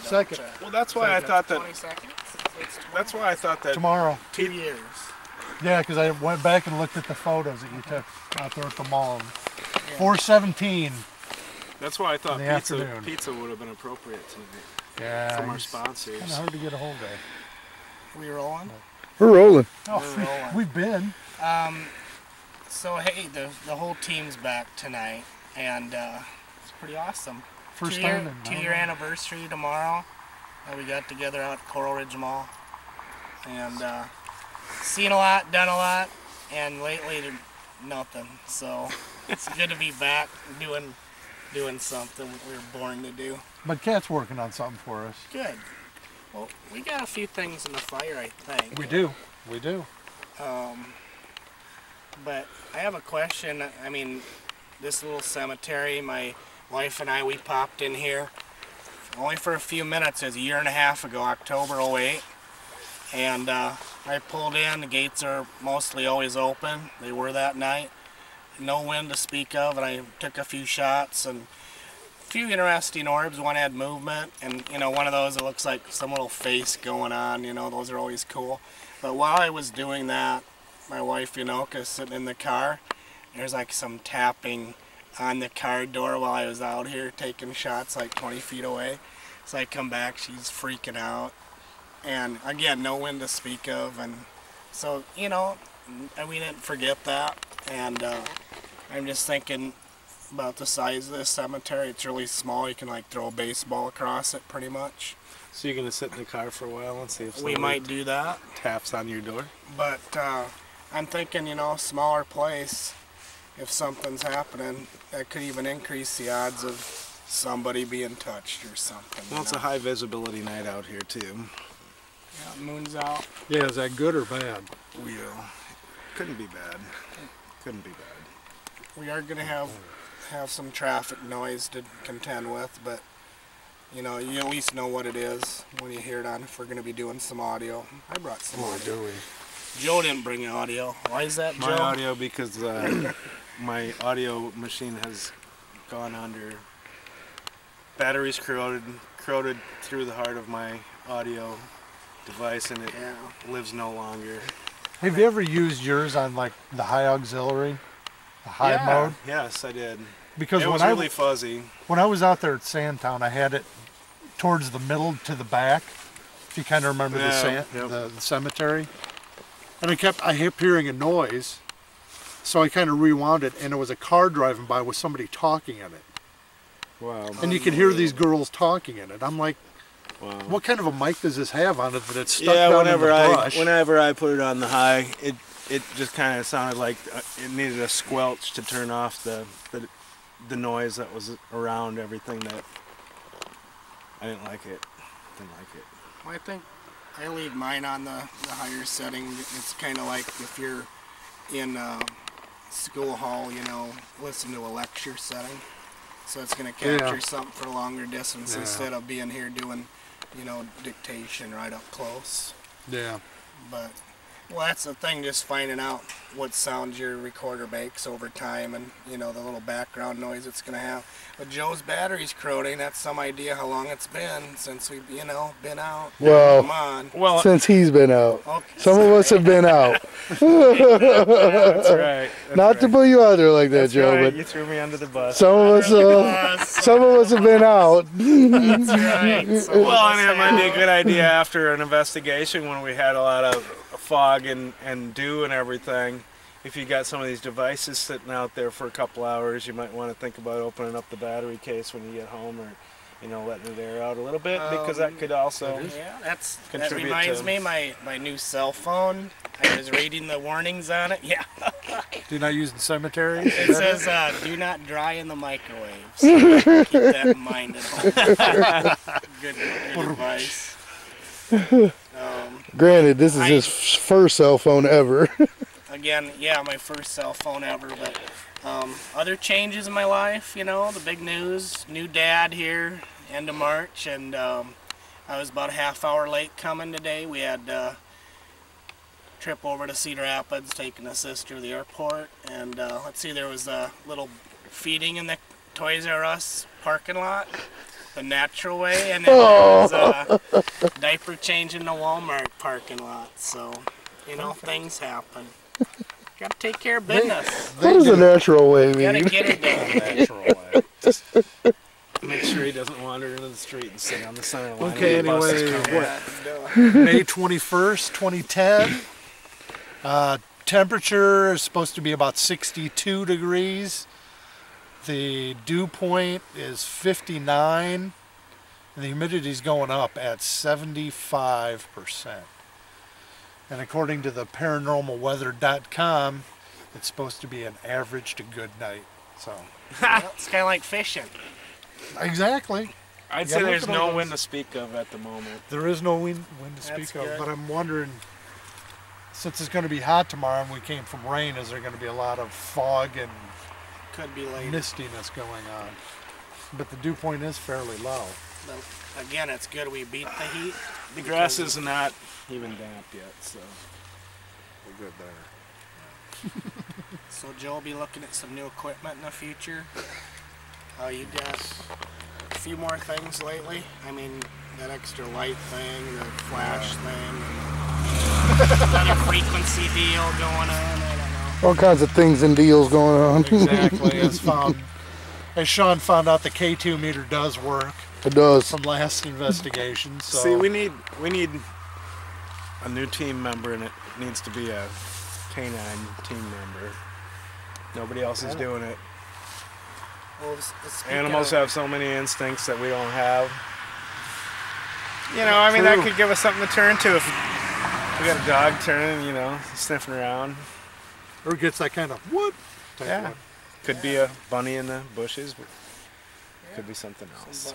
Second. Well, that's why I thought that. 20 seconds? That's why I thought that. Tomorrow. 2 years. Yeah, because I went back and looked at the photos that you took out there at the mall. 4:17. That's why I thought In the afternoon. pizza would have been appropriate tonight. Yeah. From our sponsors. Kind of hard to get a hold of. We rolling? We're rolling. Oh, We're rolling. we've been. So hey, the whole team's back tonight, and it's pretty awesome. First two-year, time in, 2-year anniversary tomorrow. We got together out at Coral Ridge Mall, and seen a lot, done a lot, and lately nothing. So it's good to be back doing something we were born to do. But Kat's working on something for us. Good. Well, we got a few things in the fire, I think. We do. We do. But I have a question. I mean, this little cemetery, my wife and I, we popped in here only for a few minutes. It was a year and a half ago, October 08. And I pulled in. The gates are mostly always open. They were that night. No wind to speak of, and I took a few shots and a few interesting orbs. One had movement, and you know, one of those, it looks like some little face going on. You know, those are always cool. But while I was doing that, my wife, Yanoka, is sitting in the car. There's like some tapping on the car door while I was out here taking shots like 20 feet away. So I come back, she's freaking out. And again, no wind to speak of. And so, you know, we didn't forget that. And I'm just thinking about the size of this cemetery. It's really small. You can like throw a baseball across it pretty much. So you're gonna sit in the car for a while and see if we might do that. Taps on your door. But I'm thinking, you know, smaller place. If something's happening, that could even increase the odds of somebody being touched or something. Well, it's a high visibility night out here too. Yeah, moon's out. Yeah, is that good or bad? Couldn't be bad. Couldn't be bad. We are going to have some traffic noise to contend with, but you know, you at least know what it is when you hear it on. If we're going to be doing some audio, I brought some audio. Do we? Joe didn't bring audio. Why is that, Joe? My audio, because my audio machine has gone under. Batteries corroded through the heart of my audio device, and it lives no longer. Have you ever used yours on like the high auxiliary, the high mode? Yes, I did. Because it was really fuzzy. When I was out there at Sandtown, I had it towards the middle to the back. If you kind of remember the cemetery. And I kept hearing a noise, so I kind of rewound it, and it was a car driving by with somebody talking in it. Wow. And you could hear these girls talking in it. I'm like, wow. What kind of a mic does this have on it that it's stuck down in the brush? Whenever I put it on the high, it just kind of sounded like it needed a squelch to turn off the noise that was around everything. That I didn't like it. Well, I think I leave mine on the higher setting. It's kind of like if you're in school hall, you know, listen to a lecture setting. So it's going to capture something for a longer distance instead of being here doing, you know, dictation right up close. Yeah. But, well, that's the thing, just finding out what sounds your recorder makes over time and, you know, the little background noise it's going to have. But Joe's battery's corroding. That's some idea how long it's been since we've, you know, been out. Well, come on. Well, since he's been out. Okay, some of us have been out. That's right. Not to put you out there like that, Joe, but you threw me under the bus. Some of us have been out. That's right. Well, and it might be a good idea after an investigation when we had a lot of fog and dew and everything. If you got some of these devices sitting out there for a couple hours, you might want to think about opening up the battery case when you get home, or you know, letting it air out a little bit, because that could also that reminds me, my new cell phone. I was reading the warnings on it. Yeah. Do not use in cemeteries. It says do not dry in the microwave. So keep that in mind at home. Good advice. Granted, this is his first cell phone ever. Again, yeah, my first cell phone ever, but other changes in my life, you know, the big news, new dad here, end of March, and I was about a half hour late coming today. We had a trip over to Cedar Rapids, taking a sister to the airport, and let's see, there was a little feeding in the Toys R Us parking lot, the natural way, and then there was diaper change in the Walmart parking lot. So, you know, things happen. Gotta take care of business. What does a natural way Gotta mean? get it done. Natural way. Just make sure he doesn't wander into the street and sit on the center line. Okay, when the buses anyway, come. May 21st, 2010. Temperature is supposed to be about 62 degrees. The dew point is 59. And the humidity is going up at 75%. And according to the paranormalweather.com, it's supposed to be an average to good night. So It's kind of like fishing. exactly. I'd Yeah, say look there's at no all wind those. to speak of at the moment. There is no wind to That's speak of, good. but I'm wondering, since it's going to be hot tomorrow and we came from rain, is there going to be a lot of fog and Could be later. mistiness going on? But the dew point is fairly low. But again, it's good we beat the heat. The grass is not even damp yet, so. We're good there. So Joe will be looking at some new equipment in the future. You got a few more things lately. I mean, that extra light thing, the flash thing, another frequency deal going on. I don't know. All kinds of things and deals going on. Exactly. As Sean found out, the K2 meter does work It does. from last investigation. So See, we need a new team member, and it needs to be a canine team member. Nobody else is doing it. Well, speaking Animals of- have so many instincts that we don't have. You know, I mean, that True. could give us something to turn to if we got a dog turning, you know, sniffing around. or gets that kind of what? Type Yeah. look. Could be a bunny in the bushes, but could be something else.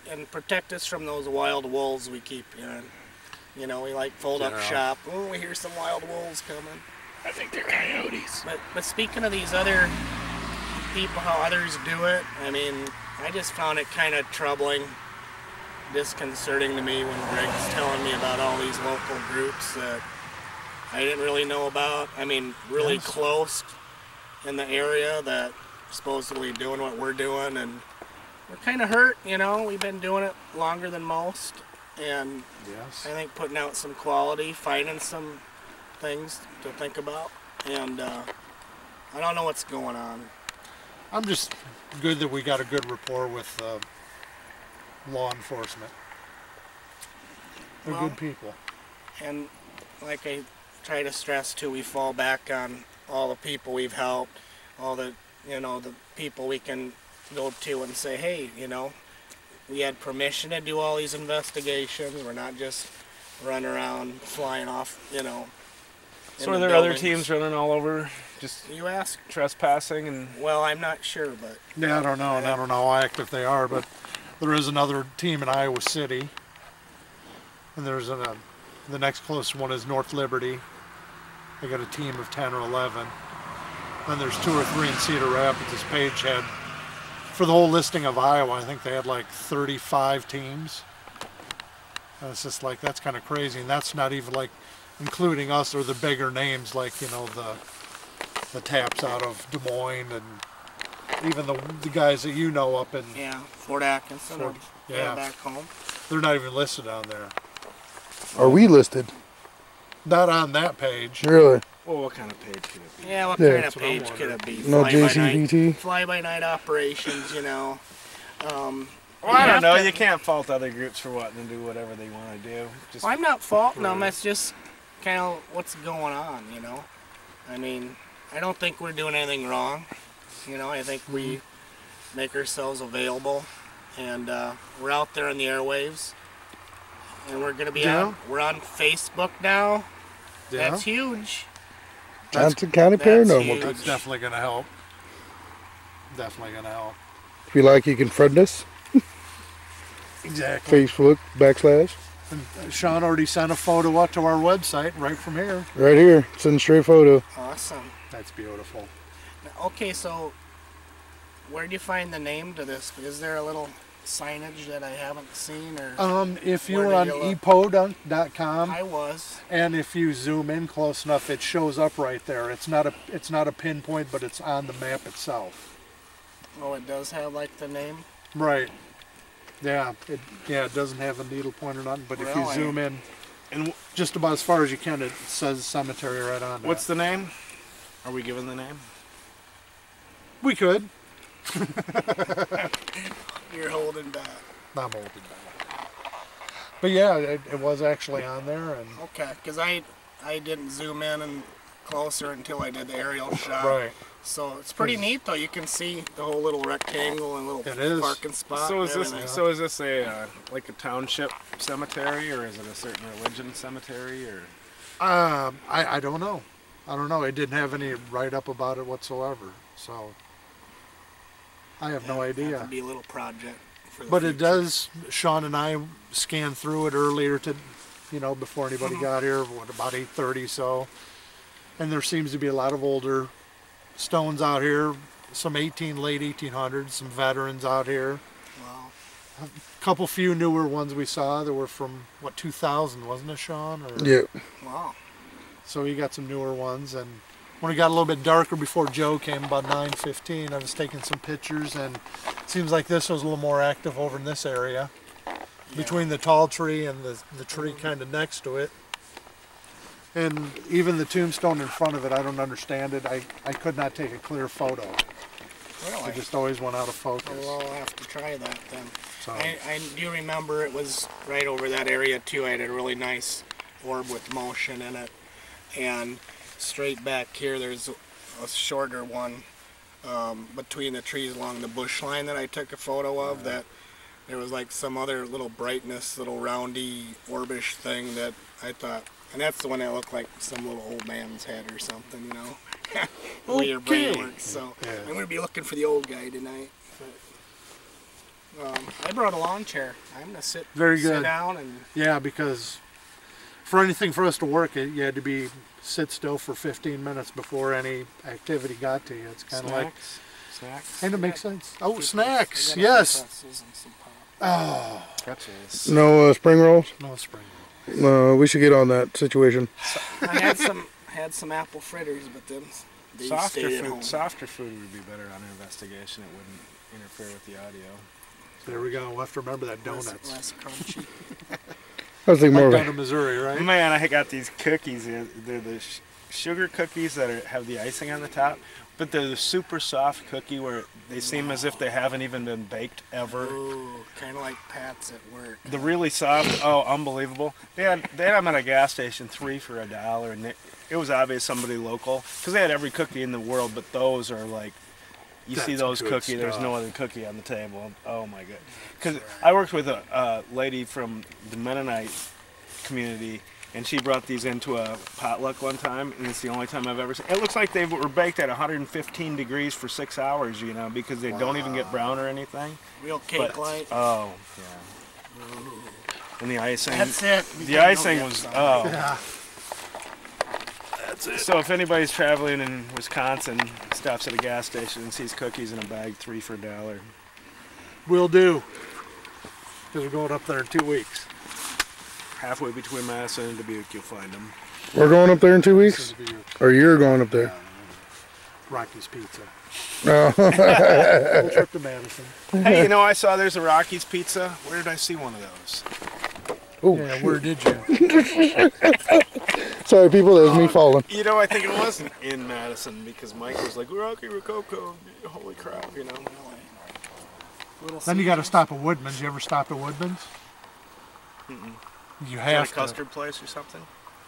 And protect us from those wild wolves we keep hearing. You know, we like fold up Yeah. shop. Oh, we hear some wild wolves coming. I think they're coyotes. But speaking of these other people, how others do it, I mean, I just found it kind of troubling, disconcerting to me when Greg's telling me about all these local groups that I didn't really know about. I mean, really Yes. close in the area that are supposedly doing what we're doing, and we're kind of hurt, you know. We've been doing it longer than most, and Yes. I think putting out some quality, finding some things to think about, and I don't know what's going on. I'm just good that we got a good rapport with law enforcement. They're Well, good people. And like I try to stress too, we fall back on all the people we've helped, all the, you know, the people we can go to and say, hey, you know, we had permission to do all these investigations. We're not just running around flying off, you know. in So are the there other buildings. teams running all over, just You ask? trespassing and? Well, I'm not sure, but Yeah, I don't know, and I don't know how active they are, but there is another team in Iowa City, and there's the next closest one is North Liberty. They got a team of 10 or 11. Then there's 2 or 3 in Cedar Rapids. This page had, for the whole listing of Iowa, I think they had like 35 teams. And it's just like, that's kind of crazy, and that's not even like including us or the bigger names like, you know, the Taps out of Des Moines and even the guys that you know up in, yeah, Fort Atkinson or yeah. back home. they're not even listed on there. Are we listed? Not on that page. Really? Well, what kind of page could it be? Yeah, what Yeah. kind of That's what I'm page could it be? No Fly-by-night- JCVT? Fly-by-night operations, you know. Well, I don't know. You can't fault other groups for wanting to do whatever they want to do. Just Well, I'm not faulting them. Right. That's just kind of what's going on, you know. I mean, I don't think we're doing anything wrong. You know, I think we make ourselves available, and we're out there in the airwaves, and we're gonna be Yeah. on. We're on Facebook now. Yeah, That's huge. Johnson County that's Paranormal huge. Team. that's definitely going to help. Definitely going to help. If you like, you can friend us. Exactly. Facebook / And Sean already sent a photo up to our website right from here. right here. Send a straight photo. Awesome. That's beautiful. Now, okay, so where do you find the name to this? Is there a little signage that I haven't seen, or If Where you're did on you look? epod.com I was? and if you zoom in close enough, it shows up right there. It's not a pinpoint, but it's on the map itself. Oh, it does have like the name. Right. Yeah, it doesn't have a needle point or nothing, but if you Really? zoom in And just about as far as you can, it says cemetery right on there. what's the name? Are we given the name? We could. You're holding back. I'm holding back. But yeah, it was actually on there, and Okay, because I didn't zoom in and closer until I did the aerial shot. right. So it's pretty neat though. You can see the whole little rectangle and It little is. parking spot. So and is this everything. a like a township cemetery, or is it a certain religion cemetery, or? I don't know. I don't know. It didn't have any write up about it whatsoever, so I have no That idea. would be a little project for the But it future. does. Sean and I scanned through it earlier before anybody got here. About 8:30 so, and there seems to be a lot of older stones out here. Some late 1800s. Some veterans out here. Wow. Couple few newer ones we saw that were from 2000, wasn't it, Sean? Or, Yeah. Wow. So you got some newer ones, and when it got a little bit darker before Joe came, about 9:15, I was taking some pictures, and it seems like this was a little more active over in this area, between the tall tree and the tree kind of next to it. And even the tombstone in front of it, I don't understand it. I could not take a clear photo. Really? It just always went out of focus. Well, I'll have to try that then. So, I do remember it was right over that area too. I had a really nice orb with motion in it. And straight back here there's a shorter one between the trees along the bush line that I took a photo of, that there was like some other little brightness, little roundy orbish thing that I thought, and that's the one that looked like some little old man's head or something, you know. The way your brain Okay. works. So Yeah. I'm going to be looking for the old guy tonight. But, I brought a lawn chair. I'm going to sit Very good. sit down and yeah, because for anything for us to work, you had to sit still for 15 minutes before any activity got to you. It's kind of like, Snacks. and it makes sense. Oh, Pretzels. snacks, I got yes. pretzels and some pop. Oh, Pretzels. No spring rolls? no spring. We should get on that situation. I had some apple fritters, but then they stayed at home. Softer food would be better on an investigation. It wouldn't interfere with the audio. There we go. We'll have to remember that donuts. Less crunchy. I was thinking more Like of down in Missouri, right? Man, I got these cookies. They're the sugar cookies that have the icing on the top, but they're the super soft cookie where they seem as if they haven't even been baked ever. Ooh, kind of like Pat's at work. The really soft, unbelievable. They had them at a gas station, 3 for $1, and it was obvious somebody local, because they had every cookie in the world, but those are like, you see That's those good cookie, there's no stuff. other cookie on the table. Oh my god. Because I worked with a lady from the Mennonite community, and she brought these into a potluck one time, and it's the only time I've ever seen. It looks like they were baked at 115 degrees for 6 hours, because they don't even get brown or anything. Real cake-like. Oh, yeah. And the icing. That's it. The icing was, Yeah. So if anybody's traveling in Wisconsin, stops at a gas station and sees cookies in a bag, 3 for $1. Will do. Because we're going up there in 2 weeks. Halfway between Madison and Dubuque, you'll find them. We're going up there in 2 This weeks? is your Or you're going up there? Rocky's Pizza. No. Full trip to Madison. Hey, I saw there's a Rocky's Pizza. Where did I see one of those? Oh, Yeah, shit. where did you? Sorry, people, that was me falling. I think it wasn't in Madison because Mike was like, Rocky Rococo, holy crap, Little Then you got to stop at Woodman's. You ever stop at Woodman's? You Is that a have to. custard place or something?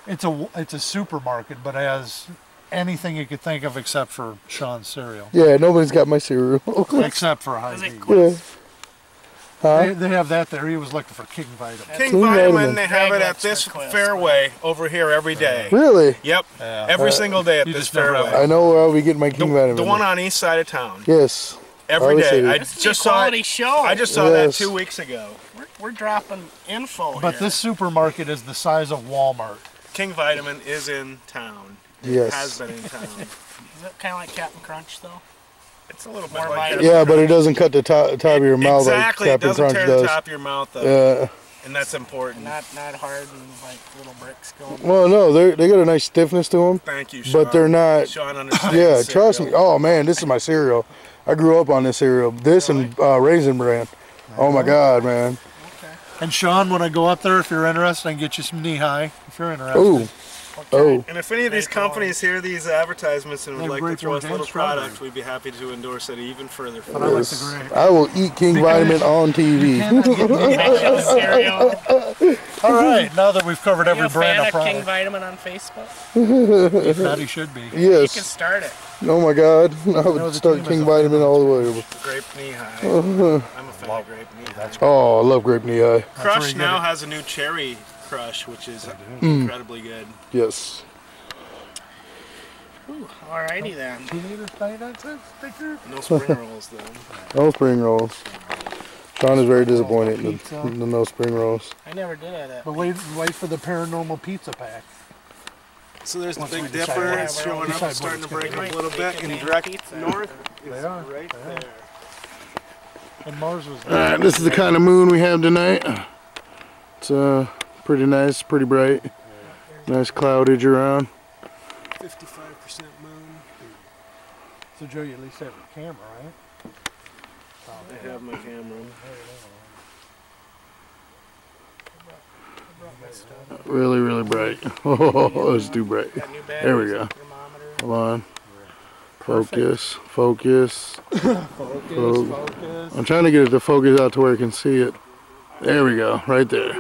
It's a supermarket, but has anything you could think of except for Sean's cereal. Yeah, nobody's got my cereal. Except for Is it Hy-Vee. quick? Huh? They have that there. He was looking for King Vitamin. King King Vitamin, Vitamin. they have it at Dragnets this for Quest. fairway over here every day. Really? Yep, Yeah. every single day at You this just never fairway. have I know where I'll be getting my The, King Vitamin. the one on east side of town. Yes. Every Always say day. that. I This is just a saw quality it. show. I just saw that Yes. 2 weeks ago. We're dropping info But here. this supermarket is the size of Walmart. King Vitamin is in town. Yes. Has been in town. Is it kind of like Captain Crunch though? It's a little bit More like vitamin. Yeah, but it doesn't cut the top of your mouth exactly. like It Captain doesn't Crunch tear does. the top of your mouth though, and that's important. Not hard and like little bricks going. Well, no, they got a nice stiffness to them, Thank you, Sean. but they're not. Sean understands. Yeah, cereal. trust me. Oh man, this is my cereal. I grew up on this cereal. This and Raisin Bran. Oh my God, man. And Sean, when I go up there, if you're interested, I can get you some knee-high. If you're interested. Ooh. Oh. And if any of these companies hear these advertisements and would They like to break throw us a ones little and strawberry. product, we'd be happy to endorse it even further. But I like the grape. I will eat King Vitamin on TV. Cereal. All right, now that we've covered Are every you a brand fan of of King product, Vitamin on Facebook? if not, he should be. You can Yes. start it. Oh my God. I know would the start team King is a Vitamin fan all the way. Grape knee-high. I'm a fan of grape knee-high. Oh, I love grape knee eye. Crush you now get it. has a new cherry crush, which is incredibly good. Yes. Alrighty then. No spring rolls though. No spring rolls. Sean is very disappointed in the no spring rolls. I never did it. But wait for the paranormal pizza pack. So there's the Once we Big decide Dipper. what- It's showing up, decide it's starting to what it's break gonna up be. a little bit, Bacon and and direct pizza. north is They are. right there. And Mars was Alright, this is the kind of moon we have tonight. It's pretty nice, pretty bright. Nice cloudage around. 55% moon. So Joe, you at least have a camera, right? I have my camera. Really, really bright. Oh, it's too bright. Got new batteries, There we go. thermometer. Hold on. Focus, focus. Focus. I'm trying to get it to focus out to where I can see it. There we go, right there.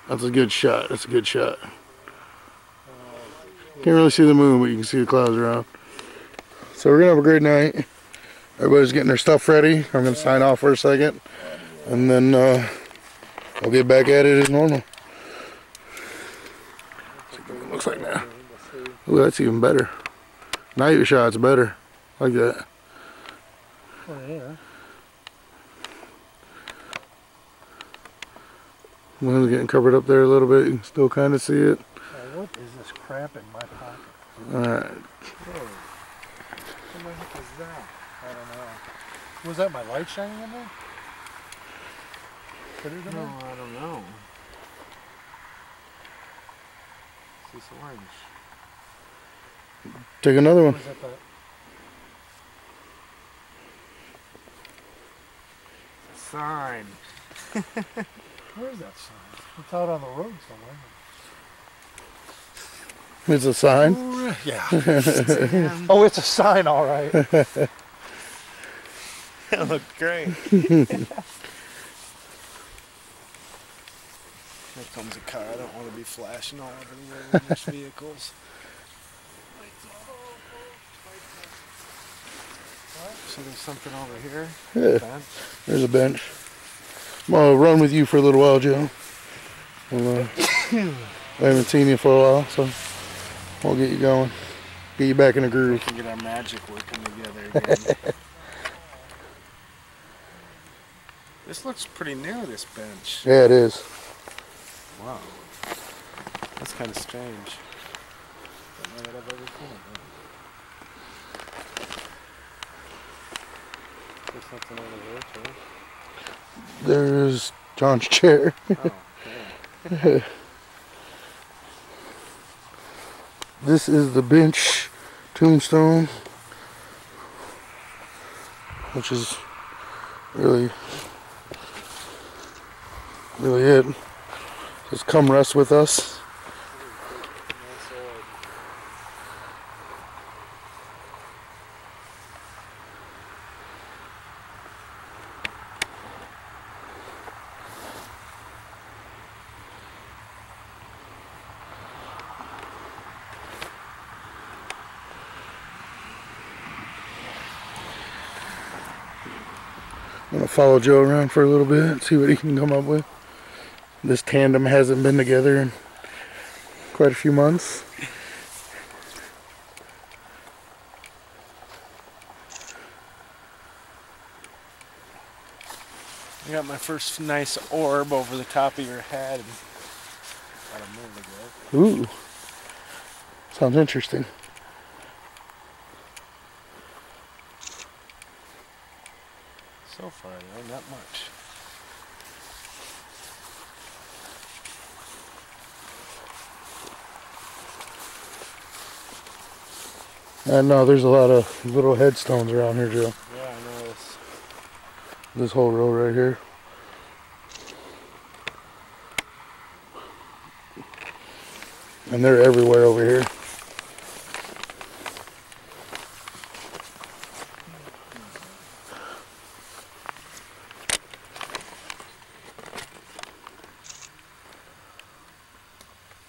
That's a good shot. That's a good shot. Can't really see the moon, but you can see the clouds around. So we're gonna have a great night. Everybody's getting their stuff ready. I'm gonna sign off for a second, and then we'll get back at it as normal. See what it looks like now. Ooh, that's even better. Night shot's better, like that. Oh, yeah. Moon's getting covered up there a little bit. You can still kind of see it. What is this crap in my pocket? Alright. Whoa. What the heck is that? I don't know. Was that my light shining in there? Put it in there? I don't know. It's orange. Take another one. Or is that the... Sign. Where is that sign? It's out on the road somewhere. It's a sign. Yeah. Oh, it's a sign, all right. That looked great. Here comes a car. I don't want to be flashing all over the road when there's vehicles. So there's something over here. Yeah, Bench. there's a bench. I'm gonna run with you for a little while, Joe. Well, I haven't seen you for a while, so we'll get you going. Get you back in the We groove. can get our magic working together again. This looks pretty new, this bench. Yeah, it is. Wow. That's kind of strange. Don't know that I've ever seen it. There's something over here too. There's John's chair. Oh, okay. This is the bench tombstone, which is really it. Just come rest with us. I'm gonna follow Joe around for a little bit, see what he can come up with. This tandem hasn't been together in quite a few months. I got my first nice orb over the top of your head about a minute ago. Ooh, sounds interesting. So far, though, not much. I know there's a lot of little headstones around here, Joe. Yeah, I noticed. This whole row right here. And they're everywhere over here.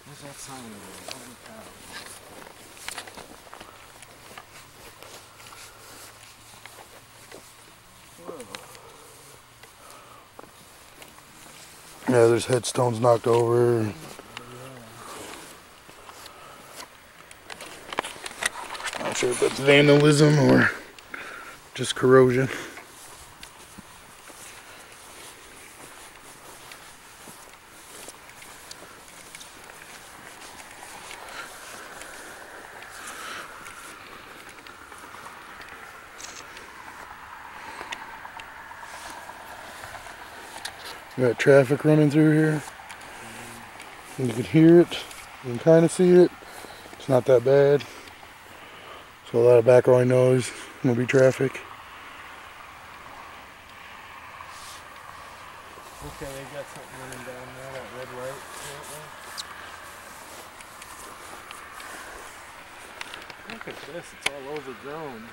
What's that sign over there? Holy cow. Yeah, there's headstones knocked over. Not sure if that's vandalism or just corrosion. We got traffic running through here. You can hear it. You can kind of see it. It's not that bad. So a lot of background noise. Gonna be traffic. Okay, they got something running down there, that red light. Look at this, it's all overgrown.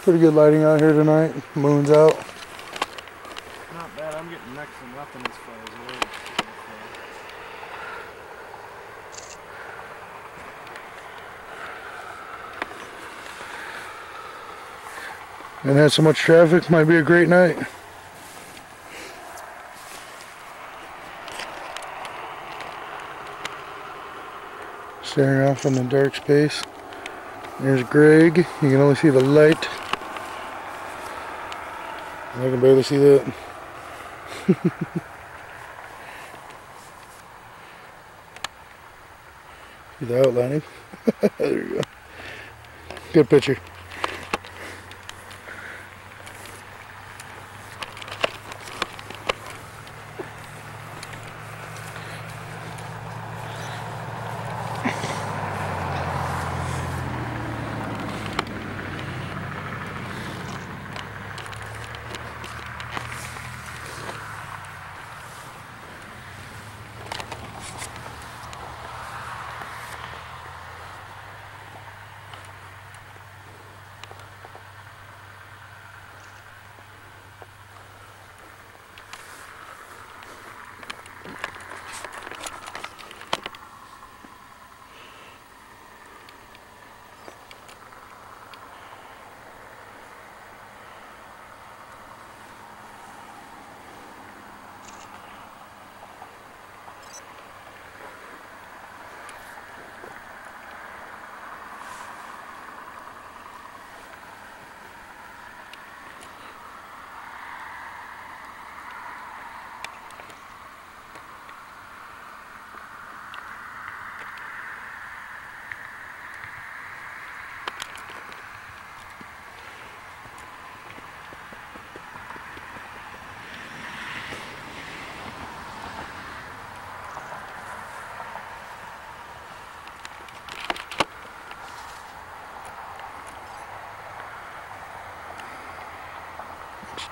Pretty good lighting out here tonight. Moon's out. Not bad, I'm getting next to nothing as far as oil. And had so much traffic, might be a great night. Staring off in the dark space. There's Greg. You can only see the light. I can barely see that. See the outlining? There you go. Good picture.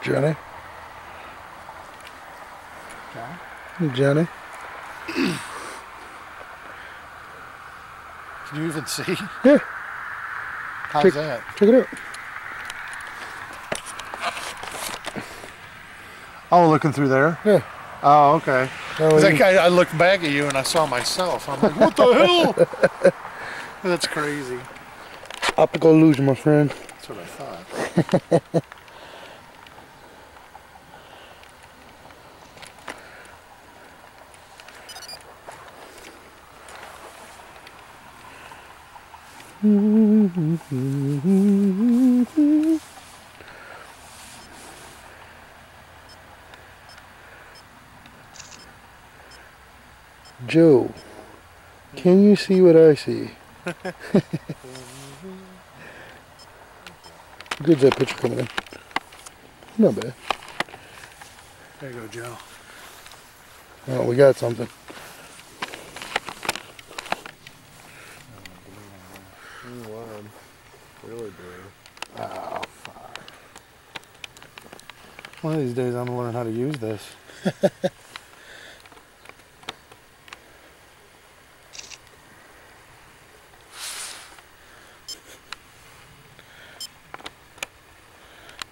Johnny. Johnny. Can you even see? Yeah. How's that? Check it out. Oh, looking through there? Yeah. Oh, okay. Oh, 'Cause you- I looked back at you and I saw myself. I'm like, what the hell? That's crazy. Optical illusion, my friend. That's what I thought. Joe, can you see what I see? Good's that picture coming in? Not bad. There you go, Joe. Oh, we got something. Really blue. Oh, fuck. One of these days I'm gonna learn how to use this.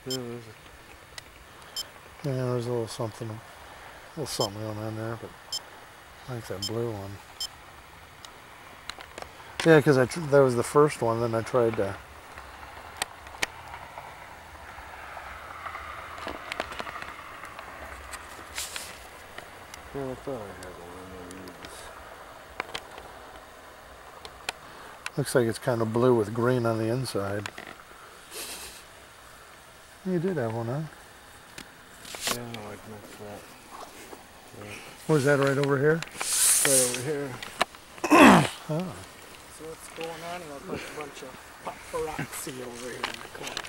Yeah, there's a little something going on there, but I like that blue one. Yeah, because that was the first one, then I tried to... Yeah, I thought I had one of these. Looks like it's kind of blue with green on the inside. You did have one, huh? Yeah, I like that. Was that right over here? Right over here. Oh. So what's going on? You look like a bunch of paparazzi over here in the corner.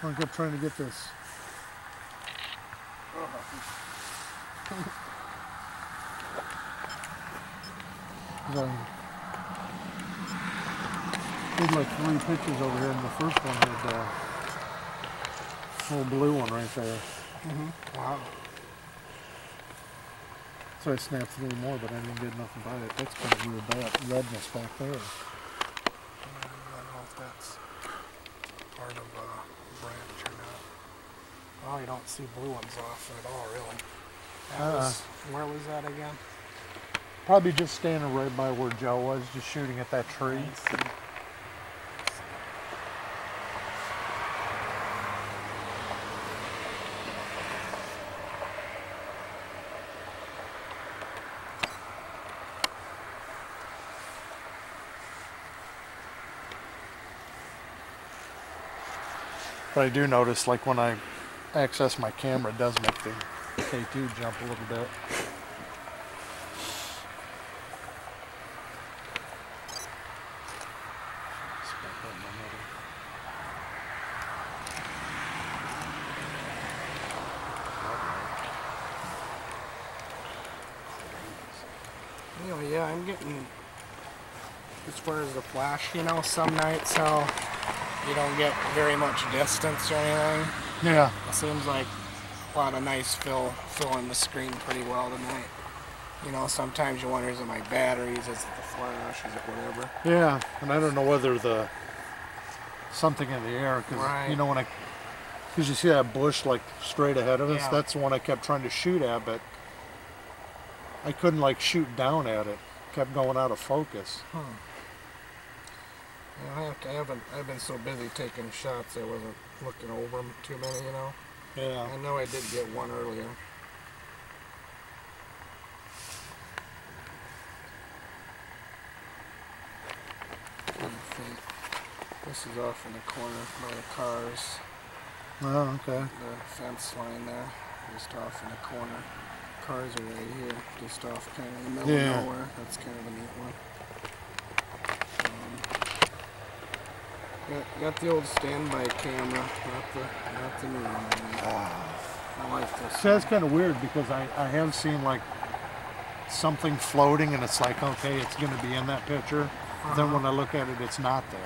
I'm good trying to get this. I did like 3 pictures over here, and the first one had a little blue one right there. Wow. So I snapped 3 more, but I didn't get nothing by it. That's kind of weird, that redness back there. I don't know if that's part of a branch or not. Oh, you don't see blue ones off at all, really. Where was that again? Probably just standing right by where Joe was, just shooting at that tree. I see. But I do notice, like when I access my camera, it does make the K2 jump a little bit. Anyway, yeah, I'm getting, as far as the flash, you know, some nights how you don't get very much distance or anything. Yeah. It seems like a lot of nice fill in the screen pretty well tonight. You know, sometimes you wonder, is it my batteries, is it the flash, is it whatever? Yeah, and I don't know whether the something in the air, because Right. you know because you see that bush like straight ahead of us. Yeah. That's the one I kept trying to shoot at, but I couldn't like shoot down at it. Kept going out of focus. Yeah, I've been so busy taking shots I wasn't looking over them too many, you know. Yeah. I know I did get one earlier. This is off in the corner by the cars. Oh, okay. The fence line there, just off in the corner. Cars are right here, just off kind of in the middle Yeah. of nowhere. That's kind of a neat one. Got the old standby camera, not the new one. I like this. So that's kind of weird because I have seen like something floating and it's like, okay, it's going to be in that picture. Then when I look at it, it's not there.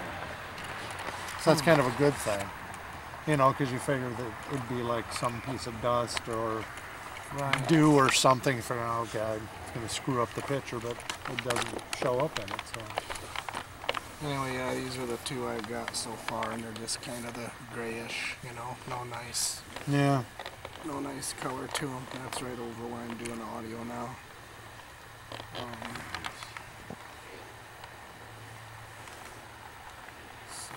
So that's kind of a good thing. You know, because you figure that it'd be like some piece of dust or Right. dew or something. You figure, oh god, it's going to screw up the picture, but it doesn't show up in it. So Anyway, yeah, these are the two I've got so far, and they're just kind of the grayish, you know, no nice color to them. That's right over where I'm doing audio now. So,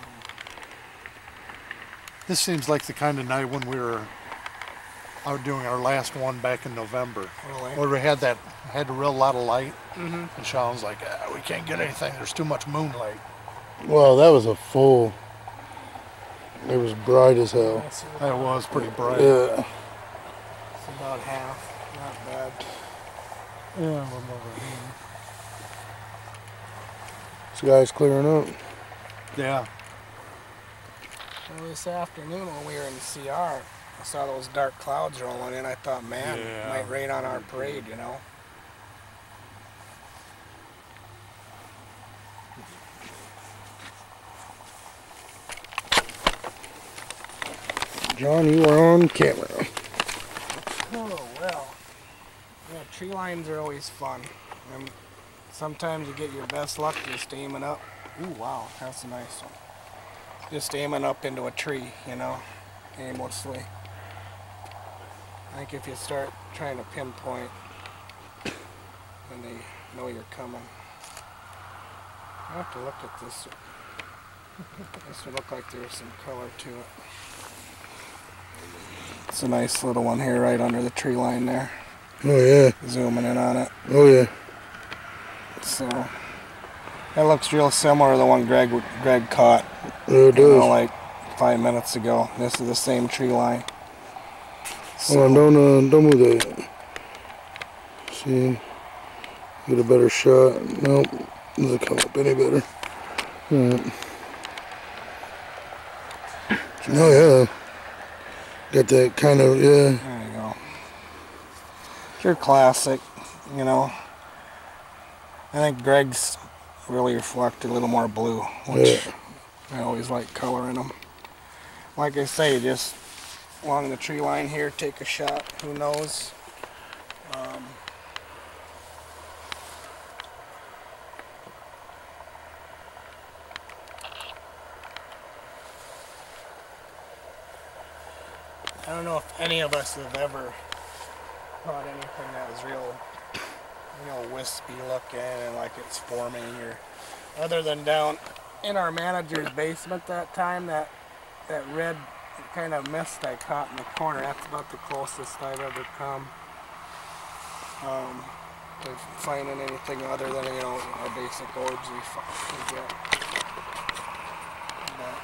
This seems like the kind of night when we were out doing our last one back in November. really? Where we had a real lot of light. Mm-hmm. And Sean's like, we can't get anything. There's too much moonlight. Well, that was a full. It was bright as hell. That was pretty bright. Yeah. It's about half. Not bad. Yeah, I'm over here. Sky's clearing up. Yeah. Well, this afternoon when we were in CR, I saw those dark clouds rolling in. I thought, man, it Yeah. might rain on our parade, you know. John, you are on camera. Oh, well. Yeah, tree lines are always fun. And sometimes you get your best luck just aiming up. Ooh, wow, that's a nice one. Just aiming up into a tree, you know, aimlessly. I think if you start trying to pinpoint, then they know you're coming. I have to look at this. This would look like there's some color to it. It's a nice little one here right under the tree line there. Oh yeah. Zooming in on it. Oh yeah. So that looks real similar to the one Greg caught. Oh, it You know, does. like 5 minutes ago. This is the same tree line. Hold on, don't move that yet. See, get a better shot. Nope, doesn't come up any better. Alright. Oh yeah. Got that kind of, yeah. There you go. Your classic, you know. I think Greg's really reflected a little more blue, which I always like color in them. Like I say, just along the tree line here, take a shot. Who knows? I don't know if any of us have ever caught anything that was real, you know, wispy looking and like it's forming or other than down in our manager's basement that time, that red kind of mist I caught in the corner. That's about the closest I've ever come to finding anything other than, you know, our basic orbs we get. But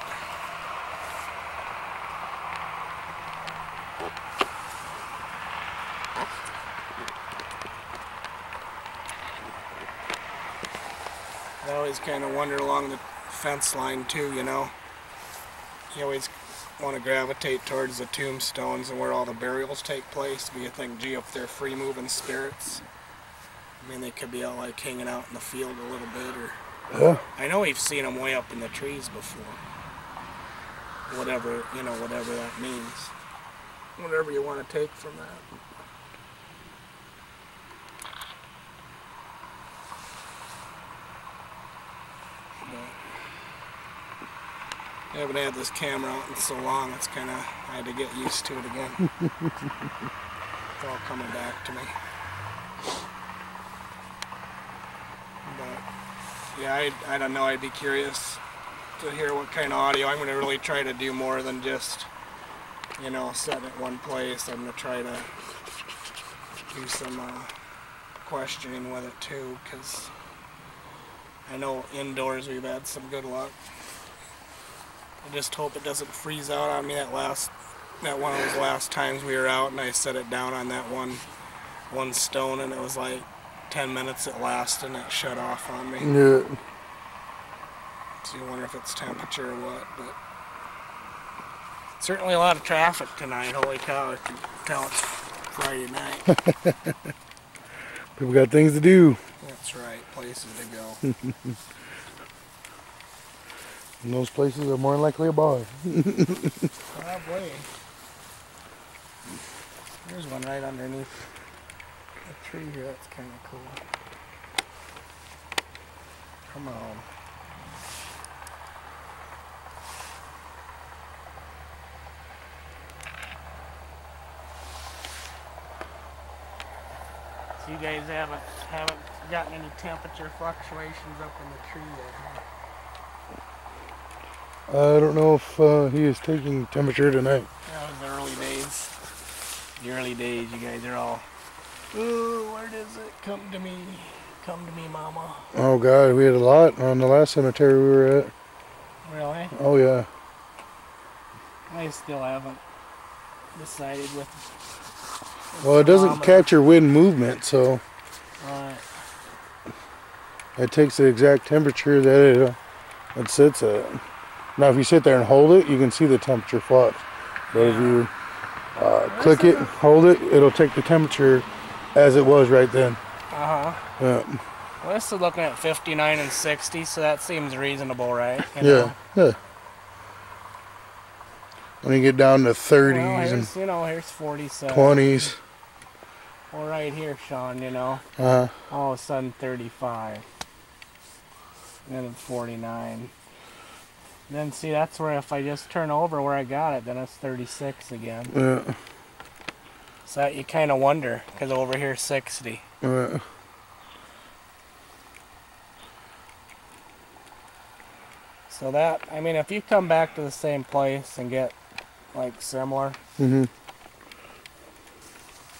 I always kind of wonder along the fence line too, you know. You always want to gravitate towards the tombstones and where all the burials take place. But you think, gee, if they're free-moving spirits, I mean, they could be out like hanging out in the field a little bit, or Yeah. I know we've seen them way up in the trees before. Whatever, you know, whatever that means. Whatever you want to take from that. I haven't had this camera out in so long, it's kind of, I had to get used to it again. It's all coming back to me. But, yeah, I don't know, I'd be curious to hear what kind of audio. I'm going to really try to do more than just, you know, sit at one place. I'm going to try to do some questioning with it too, because I know indoors we've had some good luck. I just hope it doesn't freeze out on me that one of those last times we were out and I set it down on that one stone and it was like 10 minutes it lasted and it shut off on me. Yeah. So you wonder if it's temperature or what, but certainly a lot of traffic tonight. Holy cow, if you tell it's Friday night. People got things to do. That's right, places to go. And those places are more likely a bar. Probably. There's one right underneath a tree here, that's kind of cool. Come on. You guys haven't gotten any temperature fluctuations up in the tree yet, huh? I don't know if he is taking temperature tonight. That was the early days. The early days, you guys are all, ooh, where does it come to me? Come to me, mama. Oh God, we had a lot on the last cemetery we were at. Really? Oh yeah. I still haven't decided with. Well, it doesn't capture wind movement, so Right. it takes the exact temperature that it sits at. Now, if you sit there and hold it, you can see the temperature flux. But if you click it, hold it, it'll take the temperature as it was right then. Uh-huh. Yeah. Well, this is looking at 59 and 60, so that seems reasonable, right? You Yeah. know? Yeah. When you get down to 30s Well, and here's, you know, here's 47. 20s. Well, right here, Sean, you know, Uh-huh. all of a sudden 35. And then 49. Then see, that's where if I just turn over where I got it, then it's 36 again. Yeah. So that you kind of wonder, because over here 60. Yeah. So that, I mean, if you come back to the same place and get like similar, Mhm.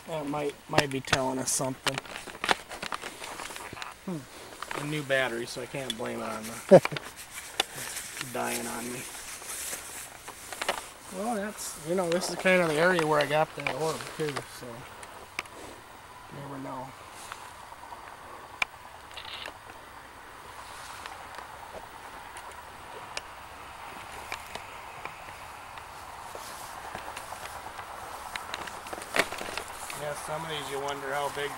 that might be telling us something. A new battery, so I can't blame it on the dying on me. Well, that's, you know, this is kind of the area where I got that orb too, so you never know. Yeah, some of these you wonder how big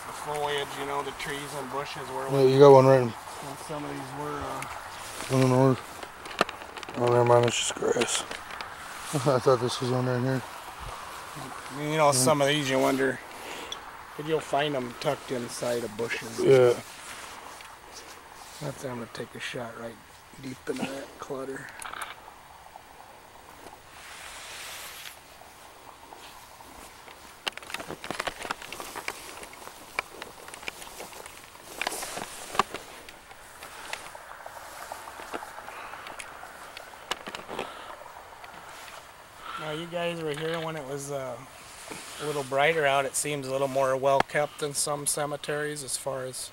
the foliage, you know, the trees and bushes were. Yeah, you got one right in Well, some of these were, the north. Oh, never mind, it's just grass. I thought this was on right here. you know, some of these you wonder, but you'll find them tucked inside of bushes. Yeah. That's, I'm going to take a shot right deep into that clutter. Now you guys were here when it was a little brighter out. It seems a little more well kept than some cemeteries as far as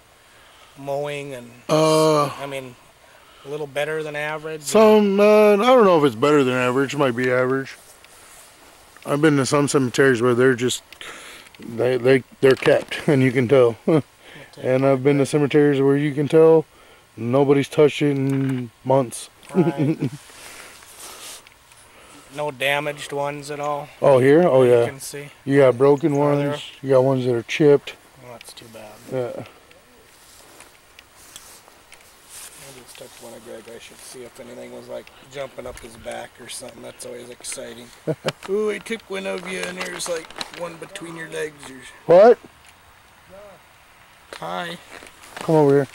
mowing and, I mean, a little better than average. Some, I don't know if it's better than average. It might be average. I've been to some cemeteries where they're just, they're kept, and you can tell. And I've been to cemeteries where you can tell nobody's touched it in months. Right. No damaged ones at all. Oh, here? Oh, You yeah. can see. You got broken Are there? ones. You got ones that are chipped. Well, that's too bad. Yeah. I just took one of Greg. I should see if anything was like jumping up his back or something. That's always exciting. Ooh, I took one of you and there's like one between your legs. What? Hi. Come over here.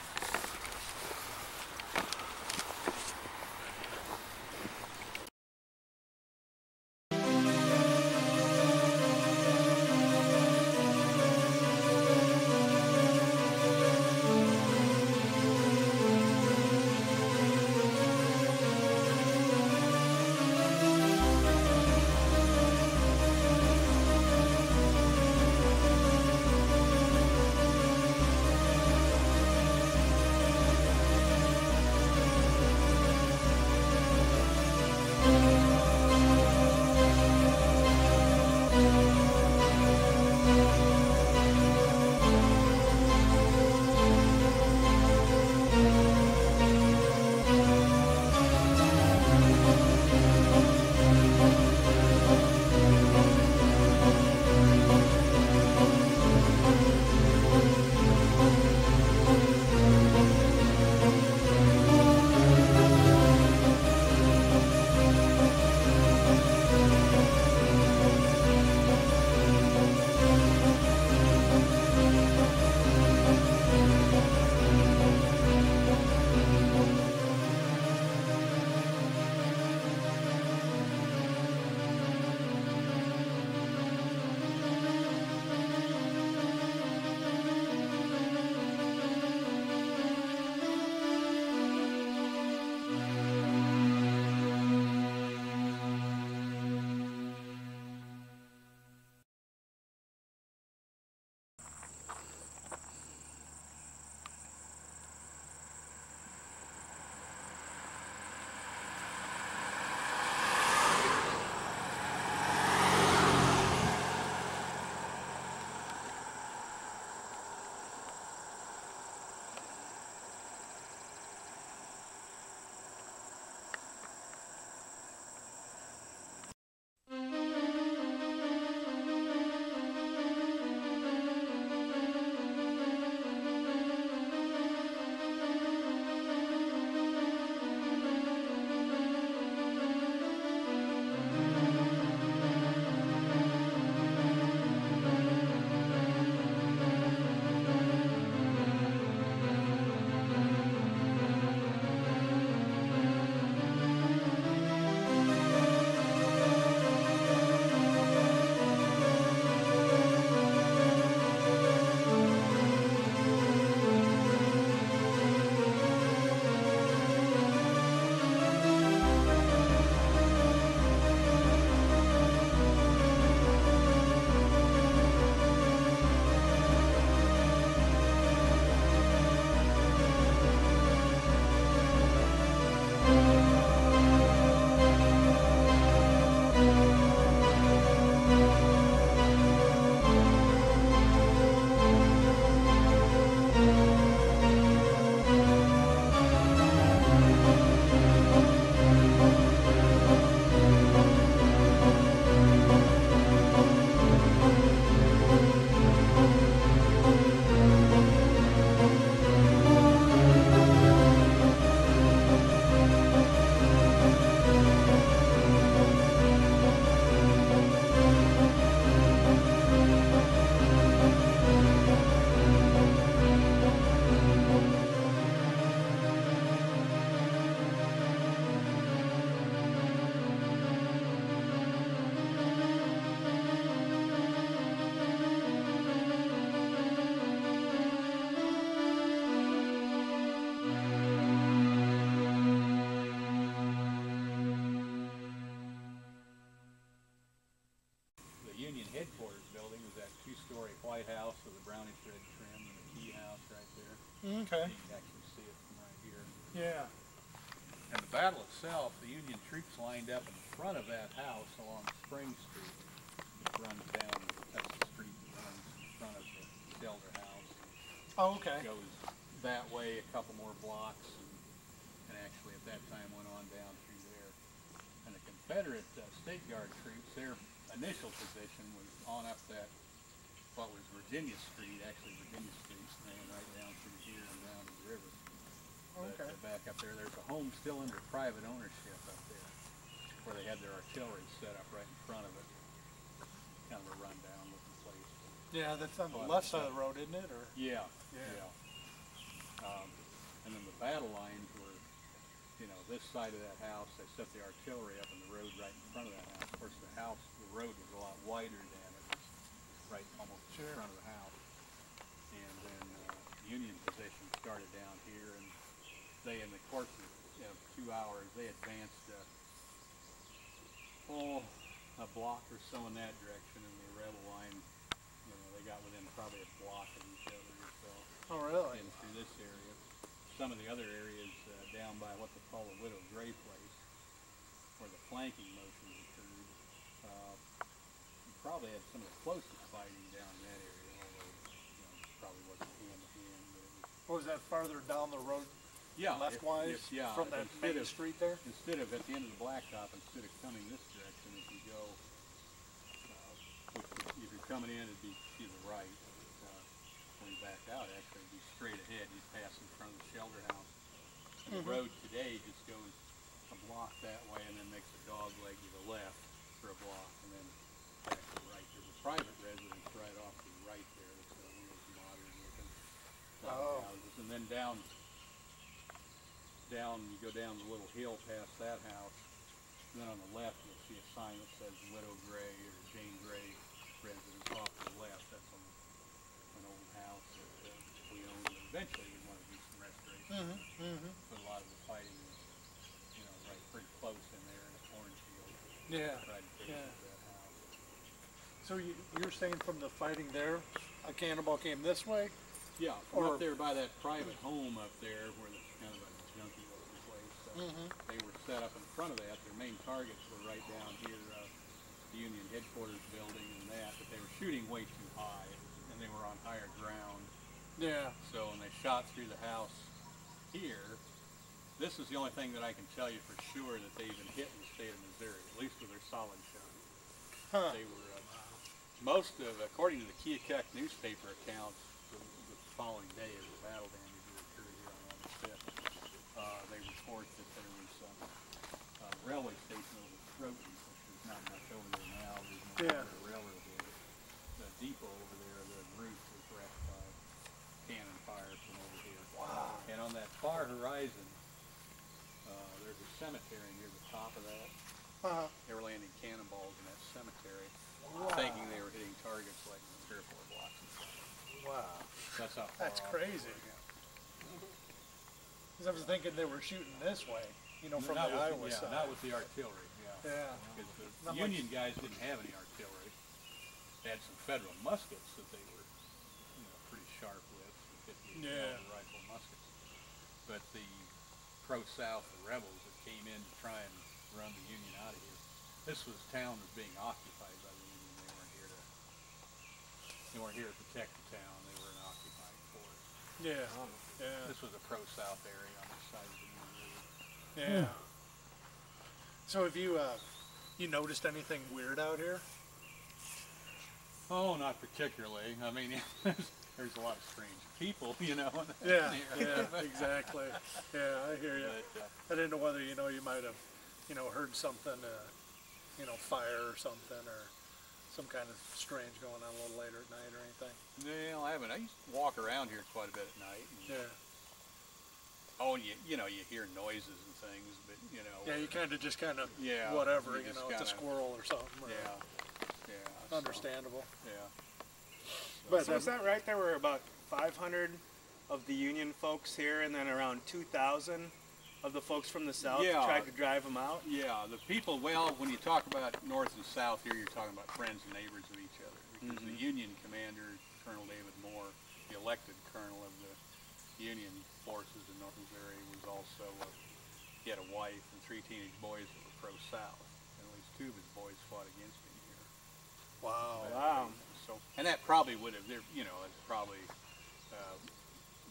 headquarters building was that two-story white house with a brownish red trim and a key house right there. Okay. You can actually see it from right here. Yeah. And the battle itself, the Union troops lined up in front of that house along Spring Street. It runs down, that's the street that runs in front of the shelter house. Oh, okay. It goes that way a couple more blocks, and actually at that time went on down through there. And the Confederate State Guard troops, their initial position was on up that, what was Virginia Street, actually Virginia Street ran right down through here and down to the river. Okay. But back up there, there's a home still under private ownership up there, where they had their artillery set up right in front of it. Kind of a rundown looking place. Yeah, that's on the left side of the road, isn't it? Or Yeah, Yeah. and then the battle lines were, you know, this side of that house, they set the artillery up in the road right in front of that house. Of course, the road was a lot wider than it was right almost in front of the house. And then the Union position started down here, and they, in the course of 2 hours, they advanced a block or so in that direction, and the rebel line, you know, they got within probably a block of each other or so. Oh, really? In through this area. Some of the other areas down by what they call the Widow Gray place, where the flanking motions occurred, you probably had some of the closest fighting down in that area, although you know, probably wasn't hand to hand. But it was, Or was that farther down the road, yeah, leftwise, yeah, from that main street there? Instead of at the end of the blacktop, instead of coming this direction, if you go, if you're coming in, it'd be to the right. When you back out, actually, it'd be straight ahead. You'd pass in front of the shelter house. And the road today just goes a block that way and then makes a dog leg to the left for a block and then back to the right. There's a private residence right off to the right there. That's a real modern looking houses. And then down, you go down the little hill past that house. And then on the left, you'll see a sign that says Widow Gray or Jane Gray residence off to the left. That's on an old house that we owned, and eventually we want to do some restoration. But a lot of the fighting was, you know, right pretty close in there in the cornfield. Yeah. Right Yeah. that house. So you're saying from the fighting there, a cannonball came this way? Yeah, Or up there by that private home up there where it's kind of a junky looking place. They were set up in front of that. Their main targets were right down here, the Union headquarters building and that, but they were shooting way too high. And they were on higher ground. Yeah. So when they shot through the house here, this is the only thing that I can tell you for sure that they even hit in the state of Missouri, at least with their solid shot. They were, most of, according to the Keokuk newspaper accounts, the following day of the battle damage that occurred here on August 5th, they report that there was a railway station over Throton, which is not much over there now. There's no railroad there. The depot over there, the roof was wrecked by cannon fire from over here. Wow. And on that far horizon, there's a cemetery near the top of that. They were landing cannonballs in that cemetery, thinking they were hitting targets like 3 or 4 blocks in front. Wow. That's how far That's off crazy. they were, Because I was thinking they were shooting this way, you know, from the Not with Iowa side. not with the artillery, Yeah. Because the Not Union guys didn't have any artillery. They had some Federal muskets that they were, you know, pretty sharp with, the 58 caliber rifle muskets. But the pro-South, the rebels that came in to try and run the Union out of here, this was town was being occupied by the Union. They weren't here to protect the town. They were an occupying force. Yeah. Yeah. This was a pro-South area on the side of the Union River. Yeah. So have you noticed anything weird out here? Oh, not particularly. I mean, there's a lot of strange people, you know. Yeah, yeah, exactly. Yeah, I hear you. But, I didn't know whether, you know, you might have, you know, heard something, you know, fire or something, or some kind of strange going on a little later at night or anything. well, I haven't. I used to walk around here quite a bit at night. And, Yeah. oh, you know, you hear noises and things, but, you know. Yeah, you kind of just kind of, Yeah, whatever, you you know, just it's a kinda- squirrel or something. Or Yeah. Yeah. Understandable. So, yeah. But So is that right? There were about 500 of the Union folks here, and then around 2,000 of the folks from the south Yeah. tried to drive them out? Yeah, the people, well, when you talk about north and south here, you're talking about friends and neighbors of each other. Because the Union commander, Colonel David Moore, the elected colonel of the Union forces in North Missouri, was also, he had a wife and 3 teenage boys that were pro-south. And at least 2 of his boys fought against him here. Wow. Wow. So, and that probably would have, you know, it probably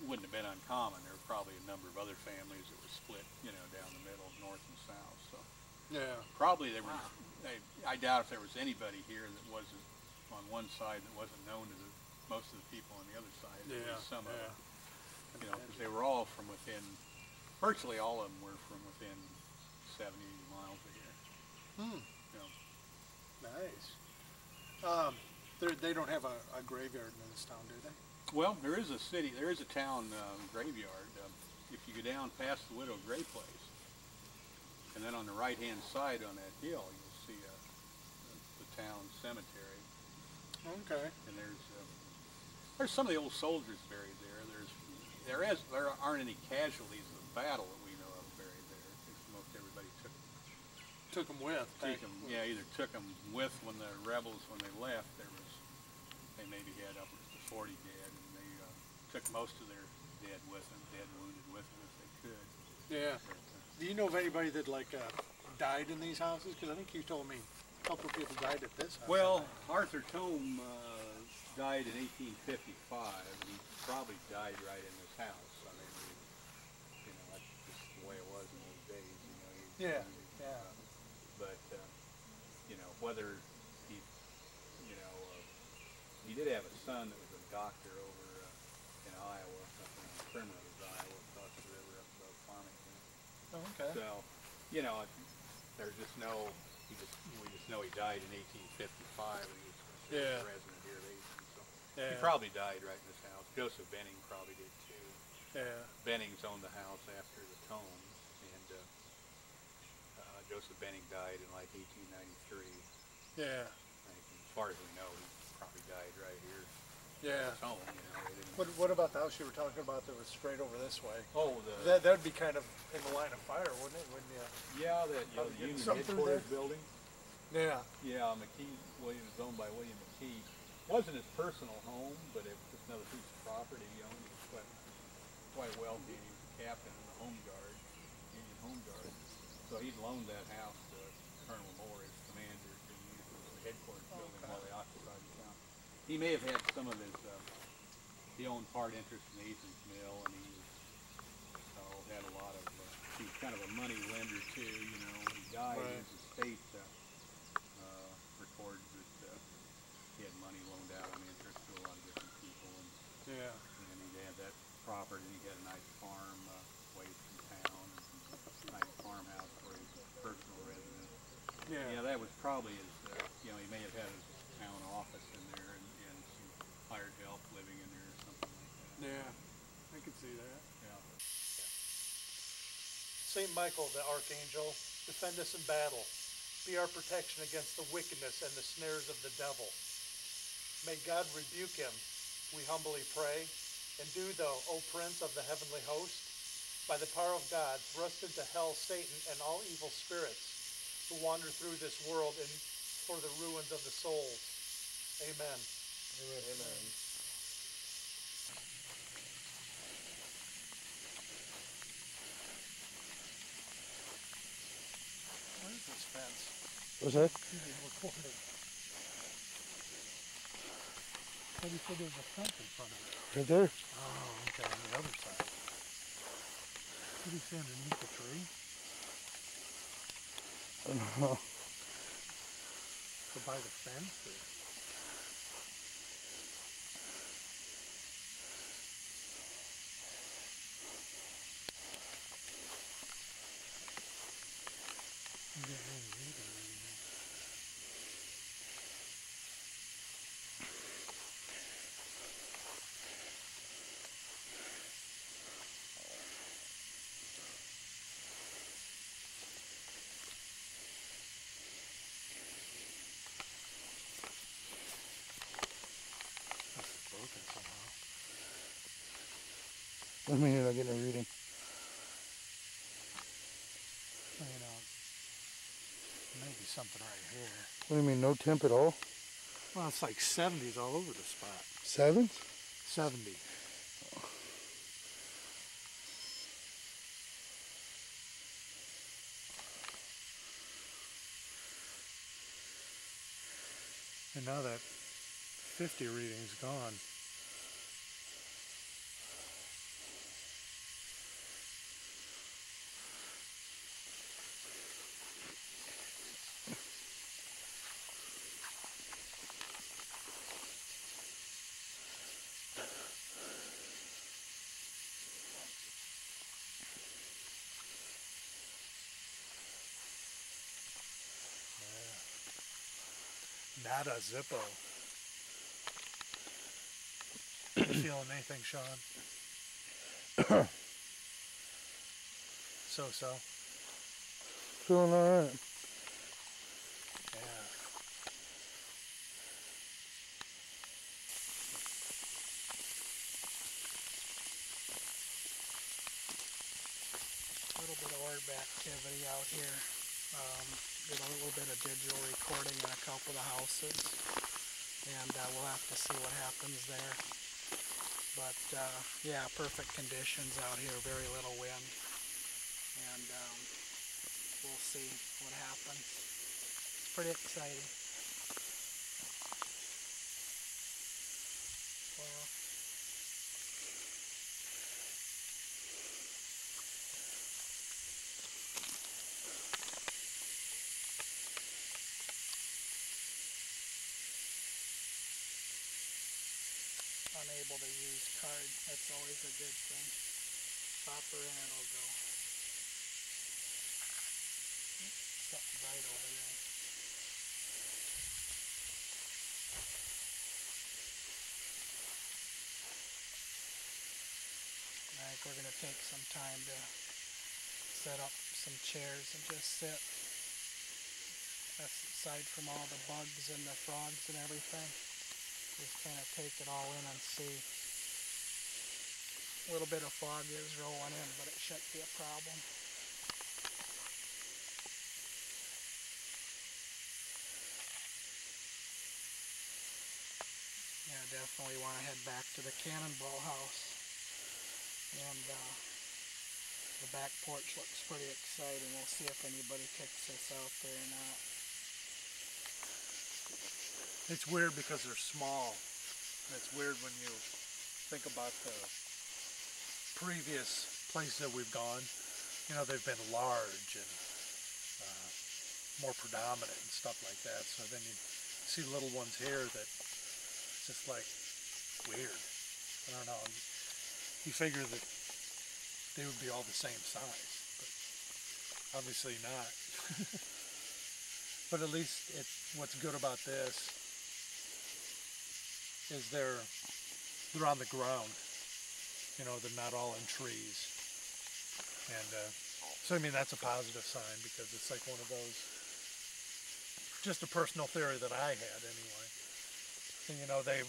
wouldn't have been uncommon. There were probably a number of other families that were split, you know, down the middle, north and south. So Yeah. probably there were. I doubt if there was anybody here that wasn't on one side that wasn't known to most of the people on the other side. There Yeah. was some of Yeah. them, you know, because they were all from within. Virtually all of them were from within 70, 80 miles of here. You know. Nice. They don't have a graveyard in this town, do they? Well, there is a town graveyard. If you go down past the Widow Gray place, and then on the right-hand side on that hill, you'll see the town cemetery. Okay. And there's some of the old soldiers buried there. There aren't any casualties of the battle that we know of buried there. Because most everybody Took them with. either took them with when the rebels, when they left, they maybe had upwards to 40 dead, and they took most of their dead with them, dead and wounded with them if they could. Yeah. But, Do you know of anybody that died in these houses? Because I think you told me a couple of people died at this house. well, Arthur Tome died in 1855, and he probably died right in this house. I mean, you know, that's just the way it was in those days. You know, Yeah. Yeah. But you know, whether he, you know, he did have a son that was a doctor over in Iowa, up in Primrose, Iowa, across the river up above Farmington. Oh, okay. So, you know, there's just no, we just know he died in 1855 when he was considered a resident here of 18. So he probably died right in this house. Joseph Benning probably did too. Yeah. Bennings owned the house after the Tomes, and Joseph Benning died in like 1893. Yeah. As far as we know, he probably died right here Yeah. at his home. You know, they didn't. What about the house you were talking about that was straight over this way? Oh, That would be kind of in the line of fire, wouldn't it? Wouldn't you? yeah, that the Probably Union getting some through headquarters there. building. Yeah. Yeah, McKee, William was owned by William McKee. Wasn't his personal home, but it was just another piece of property he owned. He was quite wealthy. He was a captain in the Home Guard, Union Home Guard. So he'd loaned that house to Colonel Moore as commander to use as the headquarters building while they occupied the town. He may have had some of his, he owned part interest in Ethan's Mill, and he had a lot of, he was kind of a money lender too, you know. When he died, Right. his estate records that he had money loaned out on interest to a lot of different people, and he had that property, and he had a nice farm away from town, and a nice farmhouse for his personal residence. Yeah, that was probably his, you know, he may have had his town office in there and some hired help living in there or something like that. Yeah. I could see that. Yeah. Saint Michael, the Archangel, defend us in battle. Be our protection against the wickedness and the snares of the devil. May God rebuke him, we humbly pray. And do thou, O Prince of the heavenly host, by the power of God, thrust into hell Satan and all evil spirits who wander through this world and for the ruins of the souls. Amen. Amen. Where is this fence? What's that? Recording. How do you say there's a fence in front of it? Right there. Oh, okay, on the other side. What do you see underneath the tree? I don't know. So by the fence? Or? You didn't really read it or anything. Broken somehow. I mean, you're not getting a reading. something right here. What do you mean, no temp at all? Well, it's like 70s all over the spot. 7s? 70. And now that 50 reading's gone. Nada zippo. You feeling anything, Sean? So. Feeling alright. Yeah. A little bit of orb activity out here. Did a little bit of digital recording in a couple of the houses, and we'll have to see what happens there. But yeah, perfect conditions out here, very little wind, and we'll see what happens. It's pretty exciting. Well, unable to use card, that's always a good thing. Pop her in, it'll go. Something right over there. I think we're going to take some time to set up some chairs and just sit. Aside from all the bugs and the frogs and everything. Just kind of take it all in and see. A little bit of fog is rolling in, but it shouldn't be a problem. Yeah, definitely want to head back to the Cannonball house. And the back porch looks pretty exciting. We'll see if anybody kicks us out there or not. It's weird because they're small. It's weird when you think about the previous places that we've gone. You know, they've been large and more predominant and stuff like that. So then you see little ones here that just like weird. I don't know. You figure that they would be all the same size, but obviously not. But at least what's good about this is they're on the ground. You know, they're not all in trees. And so I mean that's a positive sign, because it's like one of those, just a personal theory that I had anyway. And you know, they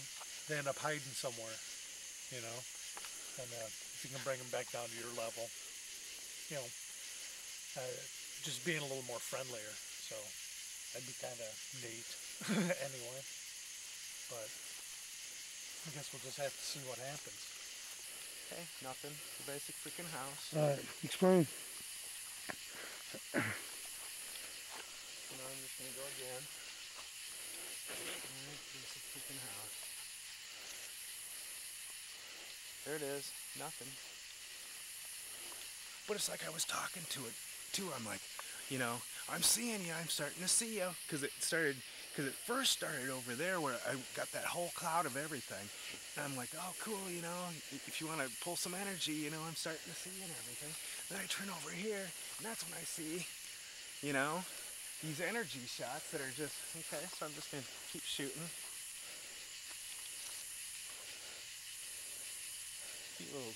end up hiding somewhere, you know, and if you can bring them back down to your level, you know, just being a little more friendlier. So that'd be kind of neat anyway. But I guess we'll just have to see what happens. Okay, nothing. The basic freaking house. Alright, explain. You know, I'm just gonna go again. Alright, basic freaking house. There it is. Nothing. But it's like I was talking to it too. I'm like, you know, I'm seeing you. I'm starting to see you. Because it first started over there where I got that whole cloud of everything. And I'm like, oh, cool, you know, if you want to pull some energy, you know, I'm starting to see you and everything. Then I turn over here, and that's when I see, you know, these energy shots that are just, okay, so I'm just going to keep shooting. Cute little,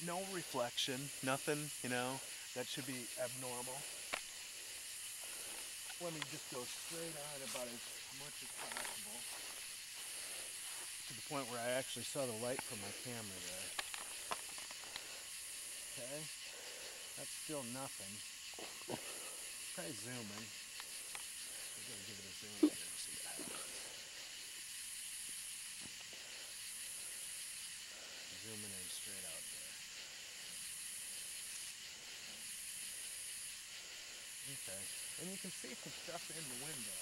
no reflection, nothing, you know, that should be abnormal. Let me just go straight on about as much as possible, to the point where I actually saw the light from my camera there. Okay, that's still nothing. Try zooming. And you can see some stuff in the window.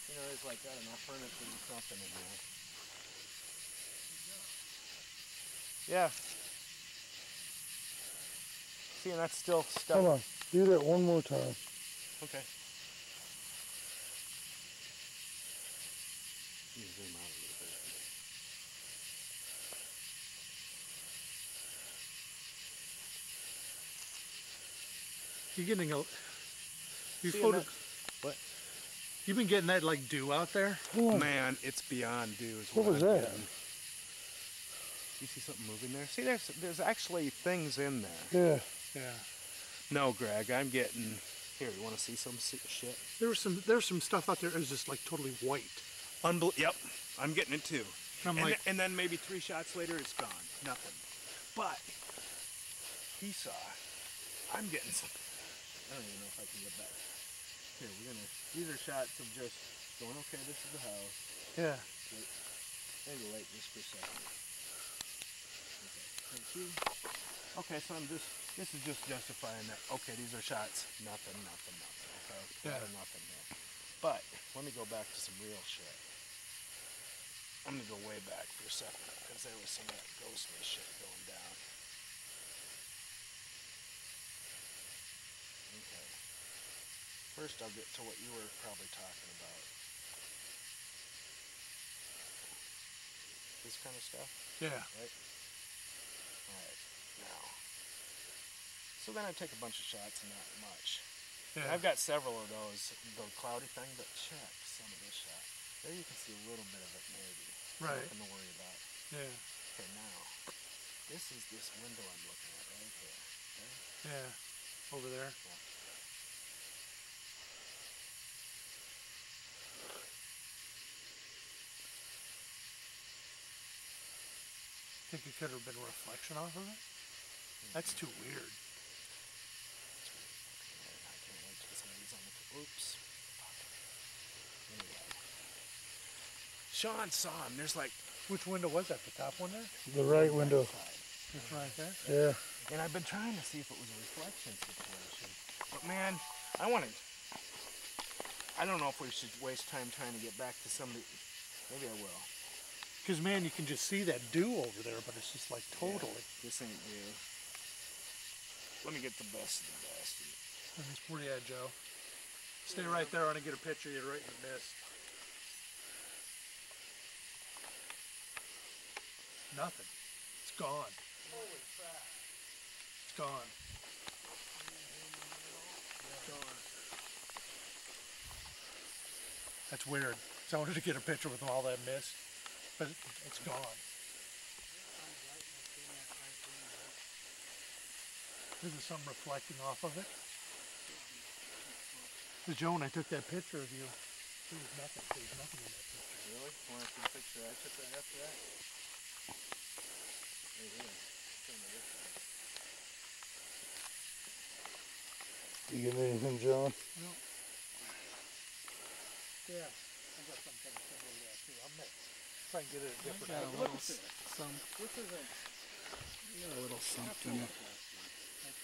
You know, there's like, I don't know, furniture or something in there. Yeah. See, and that's still stuff. Hold on. Do that one more time. Okay. Let me zoom out a little bit. You getting a? You See, photo? What? You've been getting that like dew out there? Oh, Man, it's beyond dew. what was that? You see something moving there? See, there's actually things in there. Yeah. Yeah. No, Greg, I'm getting. Here, you want to see some shit? There's some stuff out there that's just like totally white. Yep, I'm getting it too. I'm like, And then maybe 3 shots later, it's gone. Nothing. But he saw. I'm getting some. I don't even know if I can get back. Here, these are shots of just going, okay, this is the house. yeah. Maybe wait just for a second. Okay, thank you. Okay, so this is just justifying that, okay, these are shots. Nothing, okay? Yeah. Nothing here. But, let me go back to some real shit. I'm gonna go way back for a second, because there was some of that ghostly shit going down. Okay. First, I'll get to what you were probably talking about. This kind of stuff? Yeah. Right? Alright, now. So then I take a bunch of shots and not much. Yeah. I've got several of those, the cloudy thing, but check some of this shot. There you can see a little bit of it maybe. Right. Nothing to worry about. Yeah. Okay, now, this is this window I'm looking at right here. Okay? Yeah. Over there. Yeah. Think it could have been a reflection off of it? That's too weird. I can't wait to get some of these on the. Oops. Anyway. Sean saw him. There's like. Which window was that? The top one there? The right window. It's right there. Yeah. And I've been trying to see if it was a reflection situation. But man, I don't know if we should waste time trying to get back to somebody. Maybe I will. Because man, you can just see that dew over there, but it's just like totally. Yeah, this ain't real. Let me get the best of the best. Where you at, Joe? Stay right there. I want to get a picture of you right in the mist. Nothing. It's gone. Holy crap. It's gone. It's gone. That's weird. So I wanted to get a picture with all that mist, but it's gone. Isn't something reflecting off of it? Joe, when I took that picture of you, there was nothing. There was nothing in that picture. Really? Want to see the picture I took right after that? Right here. Show me this one. You get anything, John? No. Yeah, I got some kind of similar to that too. I'm mixed. Try and get it a different Got a angle. little got a little something,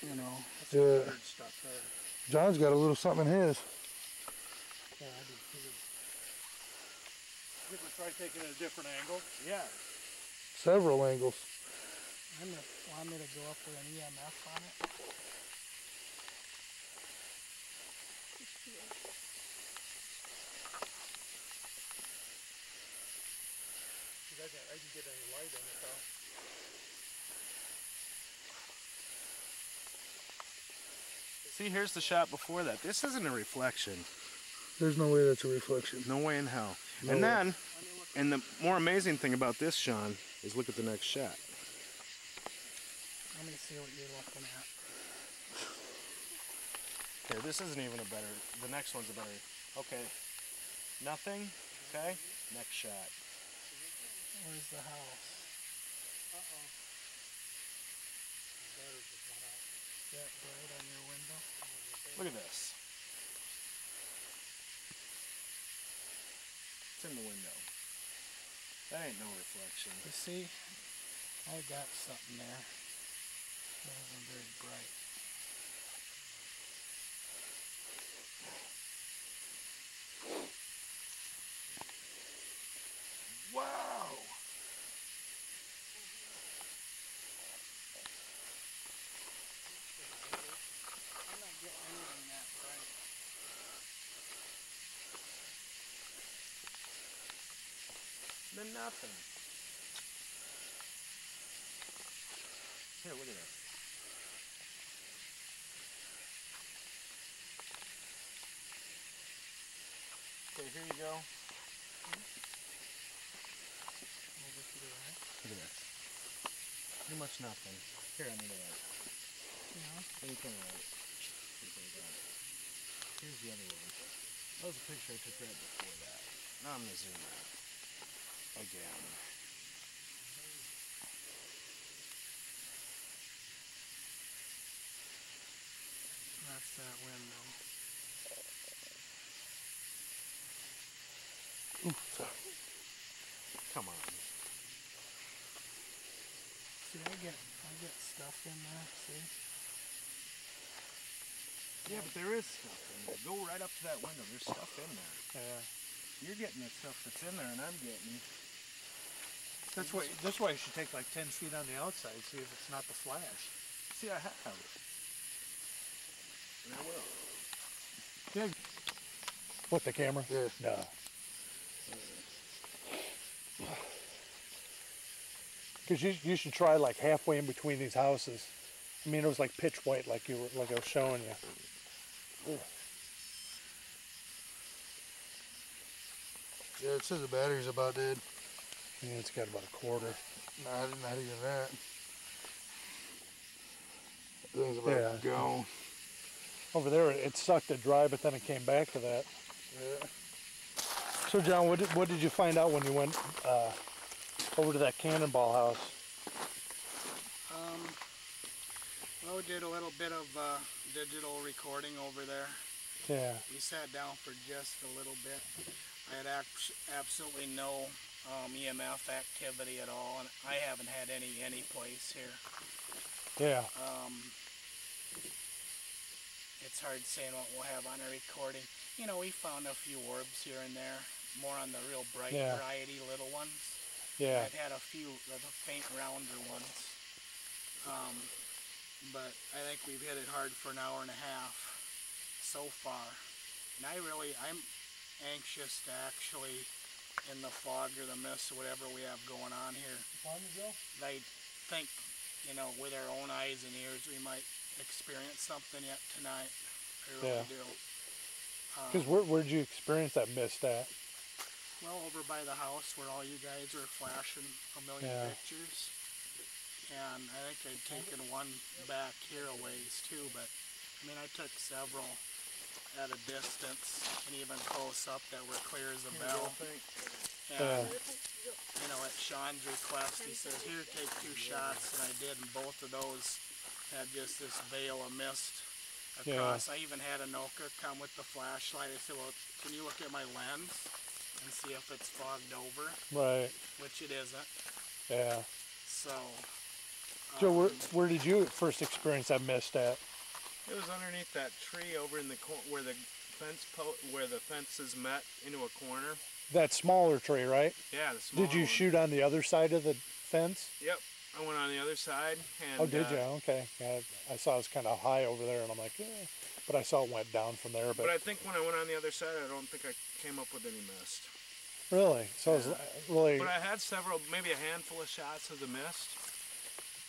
you know. Yeah. Weird stuff there. John's got a little something in his. Yeah, I do too. You ever try taking it a different angle? Yeah. Several angles. Want me to go up with an EMF on it? I can get any light in it though. See, here's the shot before that. This isn't a reflection. There's no way that's a reflection. No way in hell. No And way. then, and the more amazing thing about this, Sean, is look at the next shot. Let me see what you're looking at. Here, this isn't even a better, the next one's a better, okay. Nothing, okay? Next shot. Where's the house? That bright on your window? Look at this. It's in the window. That ain't no reflection. You see, I got something there. Isn't very bright. Wow. I'm not getting anything that bright. Then nothing. Here, look at that. Okay, here you go. Over to the right. Look at this. Pretty much nothing. Here, I need a light. Yeah. Let me turn it right. Here's the other one. That was a picture I took right before that. Now I'm going to zoom out. Again. That's that window. Come on. See, I get stuff in there, see? Yeah, but there is stuff in there. Go right up to that window. There's stuff in there. Yeah. You're getting the stuff that's in there, and I'm getting... That's why. This way, you should take like 10 feet on the outside. See if it's not the flash. See, I have it. And I will. Yeah. What, the camera? Yeah. No. Because you should try like halfway in between these houses. I mean, it was like pitch white, like I was showing you. Yeah, it says the battery's about dead. Yeah, it's got about a quarter. Not even that. Thing's about to go. Over there, it sucked it dry, but then it came back to that. Yeah. So, John, what did you find out when you went over to that cannonball house? Well, we did a little bit of digital recording over there. Yeah. We sat down for just a little bit. I had absolutely no EMF activity at all, and I haven't had any place here. Yeah. It's hard saying what we'll have on a recording. You know, we found a few orbs here and there, more on the real bright variety little ones. Yeah. I've had a few of the faint rounder ones. But I think we've hit it hard for an hour and a half so far. And I'm anxious to actually, in the fog or the mist or whatever we have going on here, I think, you know, with our own eyes and ears, we might experience something yet tonight. I really do. Because where'd you experience that mist at? Well, over by the house where all you guys are flashing a million pictures. And I think I'd taken one back here a ways too, but I mean, I took several at a distance and even close up that were clear as a bell. And, you know, at Sean's request, he says, here, take 2 shots, and I did, and both of those had just this veil of mist across. I even had Anoka come with the flashlight. I said, well, can you look at my lens and see if it's fogged over? Right. Which it isn't. Yeah. So... So where did you first experience that mist at? It was underneath that tree over in the where the fences met into a corner. That smaller tree, right? Yeah, the smaller Did you one. shoot on the other side of the fence? Yep, I went on the other side. And, oh, did you? Okay. Yeah, I saw it was kind of high over there, and I'm like, but I saw it went down from there. But I think when I went on the other side, I don't think I came up with any mist. Really? So it was really... But I had maybe a handful of shots of the mist.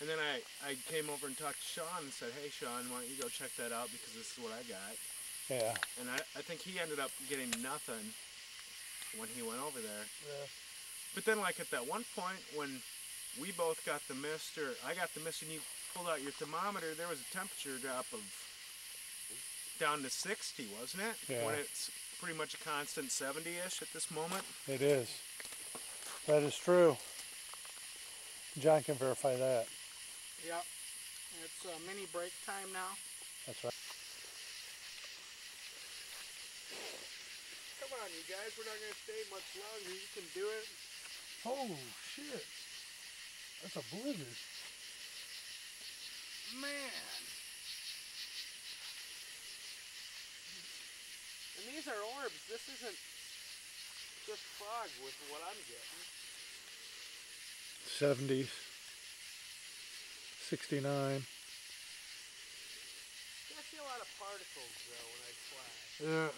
And then I came over and talked to Sean and said, hey, Sean, why don't you go check that out because this is what I got. Yeah. And I think he ended up getting nothing when he went over there. Yeah. But then, like, at that one point when we both got the mist, or I got the mist and you pulled out your thermometer, there was a temperature drop of down to 60, wasn't it? Yeah. When it's pretty much a constant 70-ish at this moment. It is. That is true. John can verify that. Yep. It's mini break time now. That's right. Come on, you guys. We're not going to stay much longer. You can do it. Oh, shit. That's a blizzard. Man. And these are orbs. This isn't just fog with what I'm getting. 70s. 69. I see a lot of particles though when I flash. Yeah.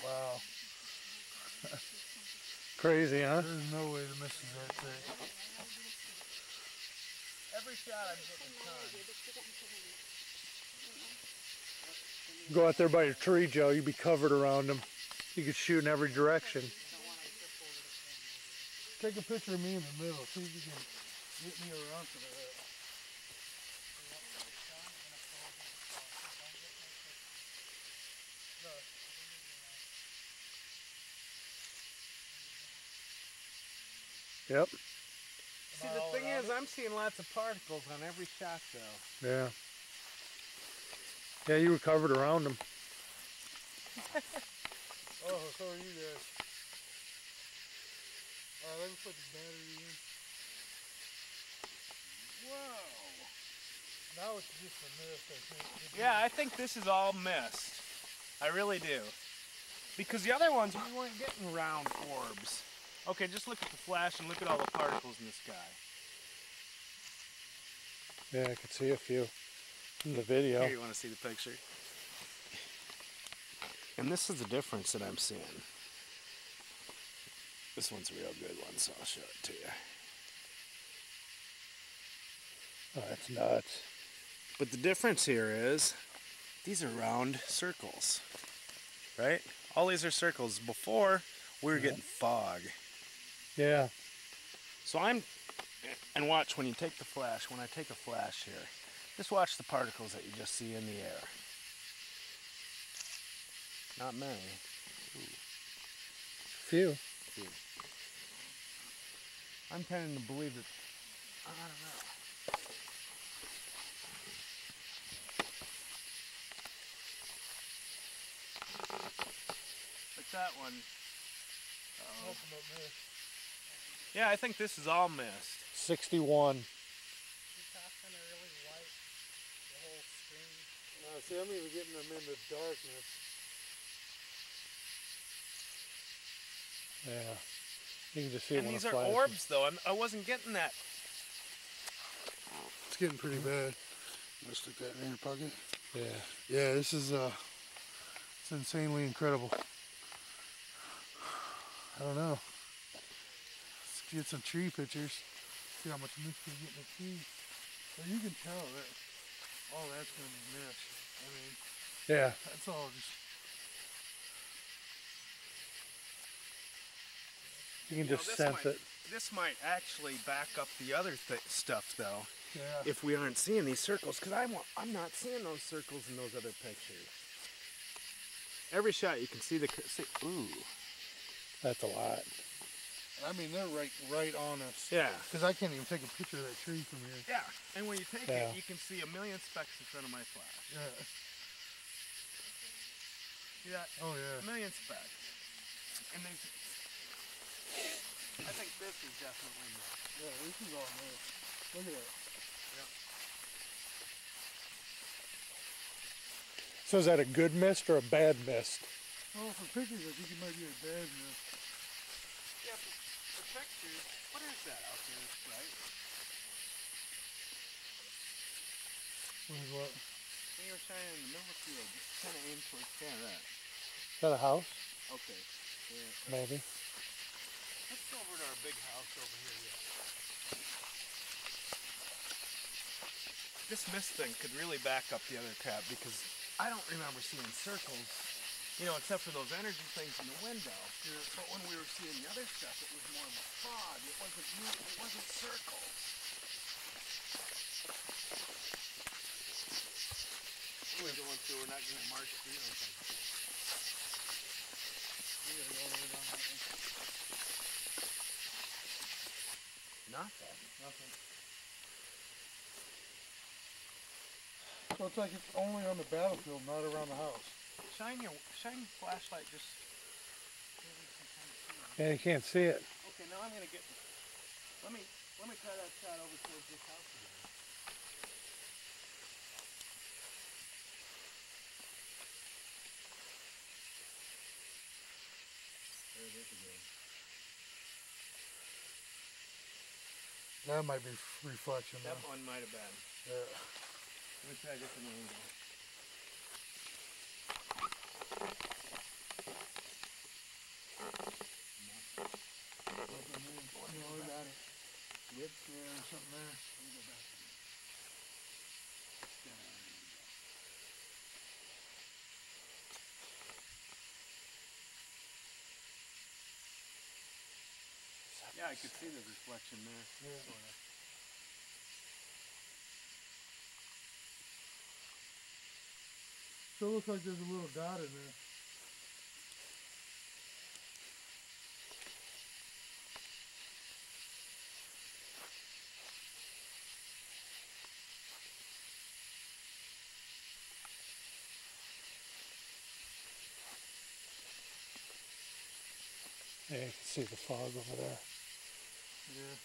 Wow. Crazy, huh? There's no way to miss that thing. Every shot I'm getting a ton. Go out there by your tree, Joe. You'd be covered around them. You could shoot in every direction. Take a picture of me in the middle. See if you can get me around to that. Yep. See, the thing is, I'm seeing lots of particles on every shot, though. Yeah. Yeah, you were covered around them. Oh, so are you guys. Let me put the battery in. Whoa. Now it's just a mist, I think. Yeah, I think this is all mist. I really do. Because the other ones, we weren't getting round orbs. Okay, just look at the flash and look at all the particles in the sky. Yeah, I could see a few in the video. Here, you want to see the picture? And this is the difference that I'm seeing. This one's a real good one, so I'll show it to you. Oh, that's nuts. But the difference here is, these are round circles, right? All these are circles. Before, we were getting fog. Yeah. So and watch when you take the flash, when I take a flash here, just watch the particles that you just see in the air. Not many. Ooh. Few. I'm tending to believe that, I don't know. Like that one. Yeah, I think this is all mist. 61. You're talking to really light the whole screen. No, see, I'm even getting them in the darkness. Yeah. You can just see it And when these it are flashes. orbs, though. I wasn't getting that. It's getting pretty bad. Let's stick that in your pocket. Yeah. Yeah, this is it's insanely incredible. I don't know. Let's get some tree pictures. See how much mist we get in the tree. Well, you can tell that all that's gonna be mist. I mean, Yeah. that's all just. You can just sense it. This might actually back up the other stuff, though. Yeah. If we aren't seeing these circles, because I'm not seeing those circles in those other pictures. Every shot you can see ooh. That's a lot. I mean, they're right on us. Yeah. Because I can't even take a picture of that tree from here. Yeah. And when you take Yeah. it, you can see a million specks in front of my flash. Yeah. See that? Oh yeah. A million specks. And I think this is definitely mist. Yeah, this is all mist. Look at that. So is that a good mist or a bad mist? Oh, for pictures, I think it might be a bad mist. Yeah, for pictures, what is that out there that's bright? What is what? When you were shining in the middle of the field, just kind of aim towards that. Is that a house? Okay. Yeah. Maybe. Let's go over to our big house over here. Yeah. This mist thing could really back up the other crap because I don't remember seeing circles, you know, except for those energy things in the window. But when we were seeing the other stuff, it was more of a fog. It wasn't circles. We're going through. We're not going to march through anything. We're going to go over down that one. Nothing. So it's like it's only on the battlefield, not around the house. Shine your flashlight just. Yeah, you can't see it. Okay, now I'm gonna get. Let me try that shot over towards this house again. There it is again. That might be reflection. That though. one might have been. Yeah. Let me try a different angle. No, we got it. Yep. Yeah, there's something there. Yeah, I could see the reflection there. Yeah. Sort of. Still looks like there's a little dot in there. Yeah, you can see the fog over there. Yeah.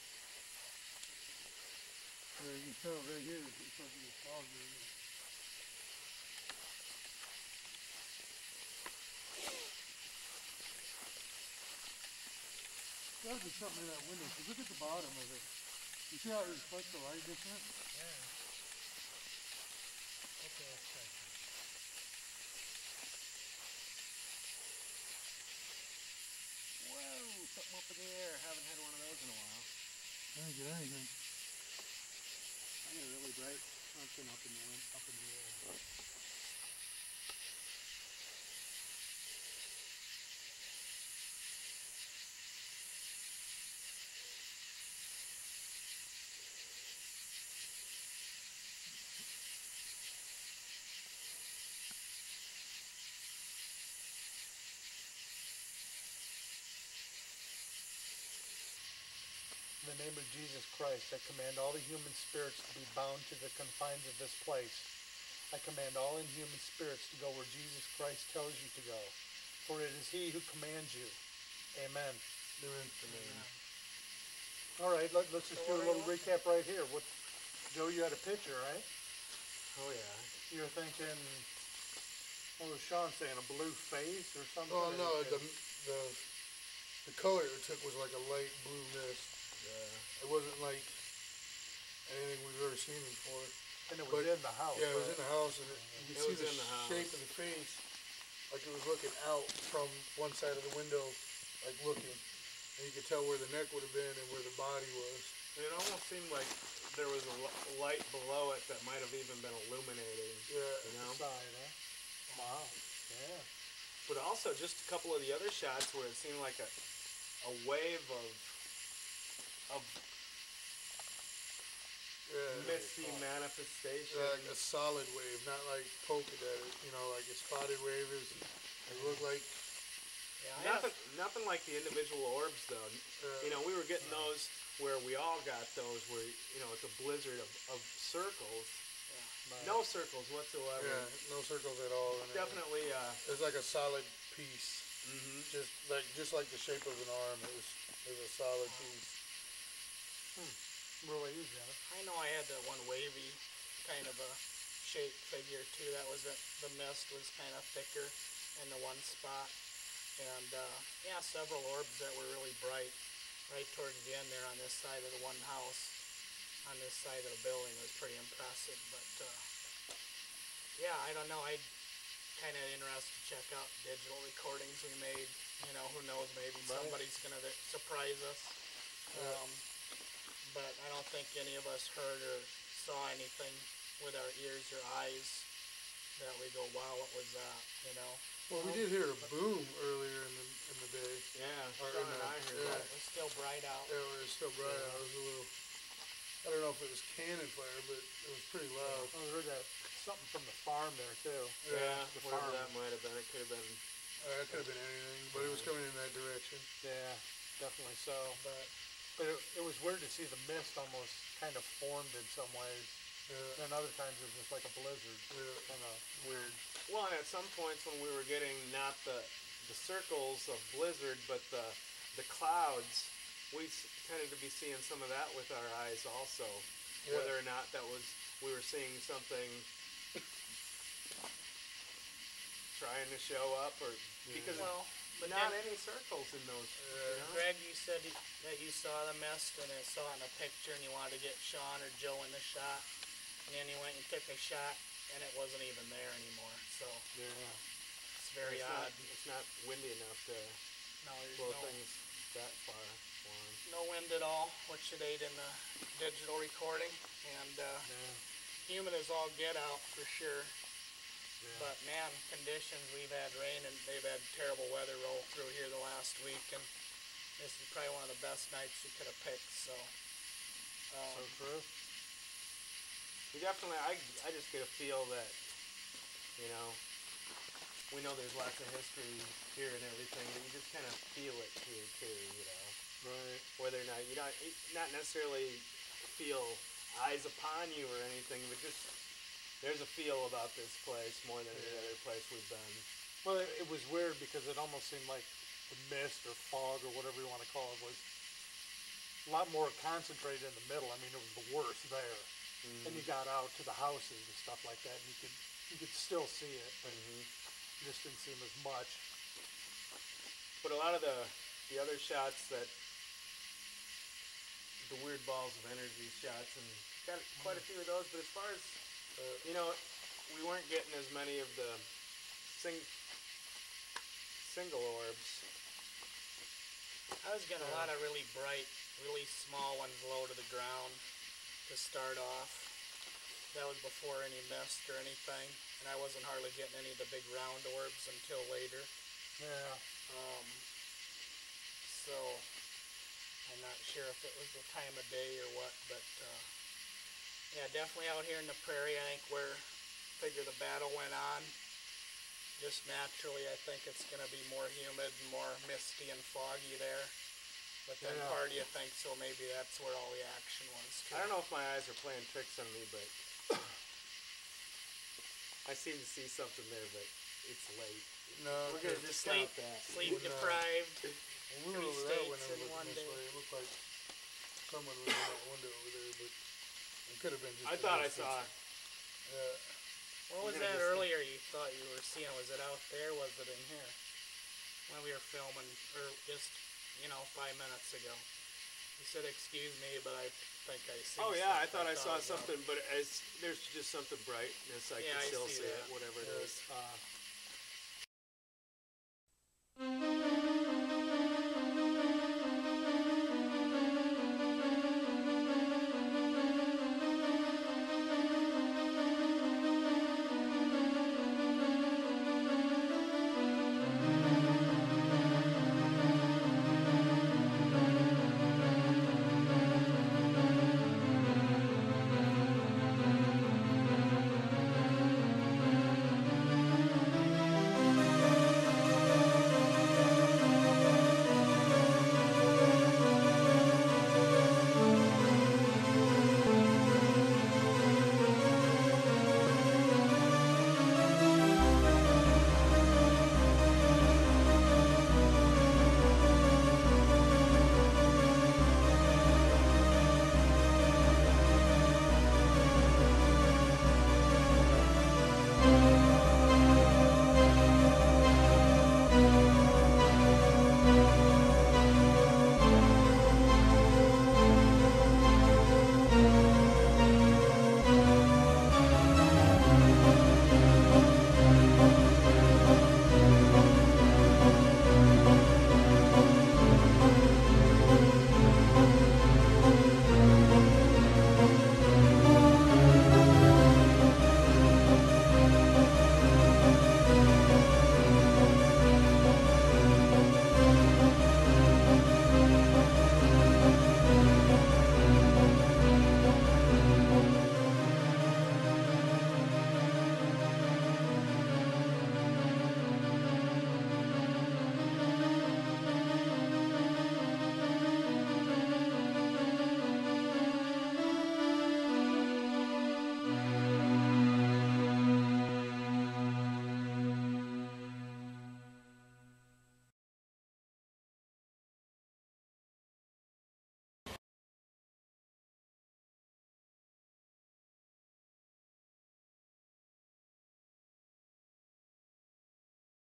Yeah, you can tell right here it's like a fog there. There's gotta be something in that window, because look at the bottom of it. You see how it reflects the light different? Yeah. Okay, let's try. Whoa, something up in the air. Haven't had one of those in a while. I didn't get anything. I got a really bright something up in the wind, up in the air. In the name of Jesus Christ, I command all the human spirits to be bound to the confines of this place. I command all inhuman spirits to go where Jesus Christ tells you to go, for it is He who commands you. Amen. Amen. All right, let's just do a little recap right here. What, Joe, you had a picture, right? Oh yeah. You're thinking, what was Sean saying, a blue face or something? Oh no, the color it took was like a light blue mist. It wasn't like anything we've ever seen before. And it was in the house. Yeah, it was right? in the house, and you It could see was the in the house. shape of the face, like it was looking out from one side of the window, like looking. And you could tell where the neck would have been and where the body was. It almost seemed like there was a light below it that might have even been illuminating. Yeah. You know? Side, huh? Wow. Yeah. But also just a couple of the other shots where it seemed like a wave of misty manifestation. Like a solid wave, not like poking at it. You know, like a spotted wave is. It looked like. Yeah, nothing like the individual orbs though. You know, we were getting those where we all got those where, you know, it's a blizzard of circles. Yeah. No circles whatsoever. Yeah, no circles at all. In Definitely. It's like a solid piece. Mm-hmm. Just like the shape of an arm. It was a solid piece. What about you, Jenna? I know I had that one wavy kind of a shaped figure too. That was the mist was kind of thicker in the one spot. And yeah, several orbs that were really bright right towards the end there on this side of the one house. On this side of the building was pretty impressive. But yeah, I don't know. I'd kind of interested to check out digital recordings we made. You know, who knows, maybe somebody's going to surprise us. But I don't think any of us heard or saw anything with our ears or eyes that we go, wow, what was that, you know? Well, we did hear a boom earlier in the day. Yeah, Or Sean in and the- I heard yeah. that. It was still bright out. Yeah, it was still bright out. It was a little. I don't know if it was cannon fire, but it was pretty loud. I heard that something from the farm there too. Yeah, the whatever farm. that might have been. It could have been. It could have been anything, but it was coming in that direction. Yeah, definitely so. But it was weird to see the mist almost kind of formed in some ways. Yeah. And other times it was just like a blizzard. Yeah. Kind of weird. Well, and at some points when we were getting not the circles of blizzard, but the clouds we tended to be seeing some of that with our eyes also. Yeah. Whether or not that was, we were seeing something trying to show up, or because but not then, any circles in those. Greg, you said that you saw the mist and saw it in a picture and you wanted to get Sean or Joe in the shot. And then you went and took a shot and it wasn't even there anymore. So Yeah. it's very odd. It's not windy enough to No, there's blow no, things that far along. no wind at all, which should aid in the digital recording. And humid as all get out for sure. Yeah. But man, conditions, we've had rain and they've had terrible weather roll through here the last week, and this is probably one of the best nights you could have picked. So True. We definitely, I just get a feel that, you know, we know there's lots of history here and everything, but you just kind of feel it here too, you know. Right. Whether or not you don't, not necessarily feel eyes upon you or anything, but just there's a feel about this place more than any other place we've been. Well, it was weird because it almost seemed like the mist or fog or whatever you want to call it was a lot more concentrated in the middle. I mean, it was the worst there. And you got out to the houses and stuff like that, and you could still see it, but it just didn't seem as much. But a lot of the other shots, that the weird balls of energy shots, and got quite a few of those. But as far as you know, we weren't getting as many of the single orbs. I was getting a lot of really bright, really small ones low to the ground to start off. That was before any mist or anything, and I wasn't hardly getting any of the big round orbs until later. Yeah. So I'm not sure if it was the time of day or what, but yeah, definitely out here in the prairie, I think figure the battle went on. Just naturally, I think it's going to be more humid and more misty and foggy there. But then part of you thinks, so maybe that's where all the action was too. I don't know if my eyes are playing tricks on me, but I seem to see something there, but it's late. No, We're going to discount that. Sleep deprived. when we were over there when I was one looking this day. way, it looked like someone was in that window over there, but it could have been just. I thought I saw it. What was that earlier you thought you were seeing? Was it out there? Was it in here? When we were filming, or just, 5 minutes ago. You said, excuse me, but I think I see Oh yeah, I something. thought I saw something, but there's just something brightness. I can I still see see that. it, whatever it is.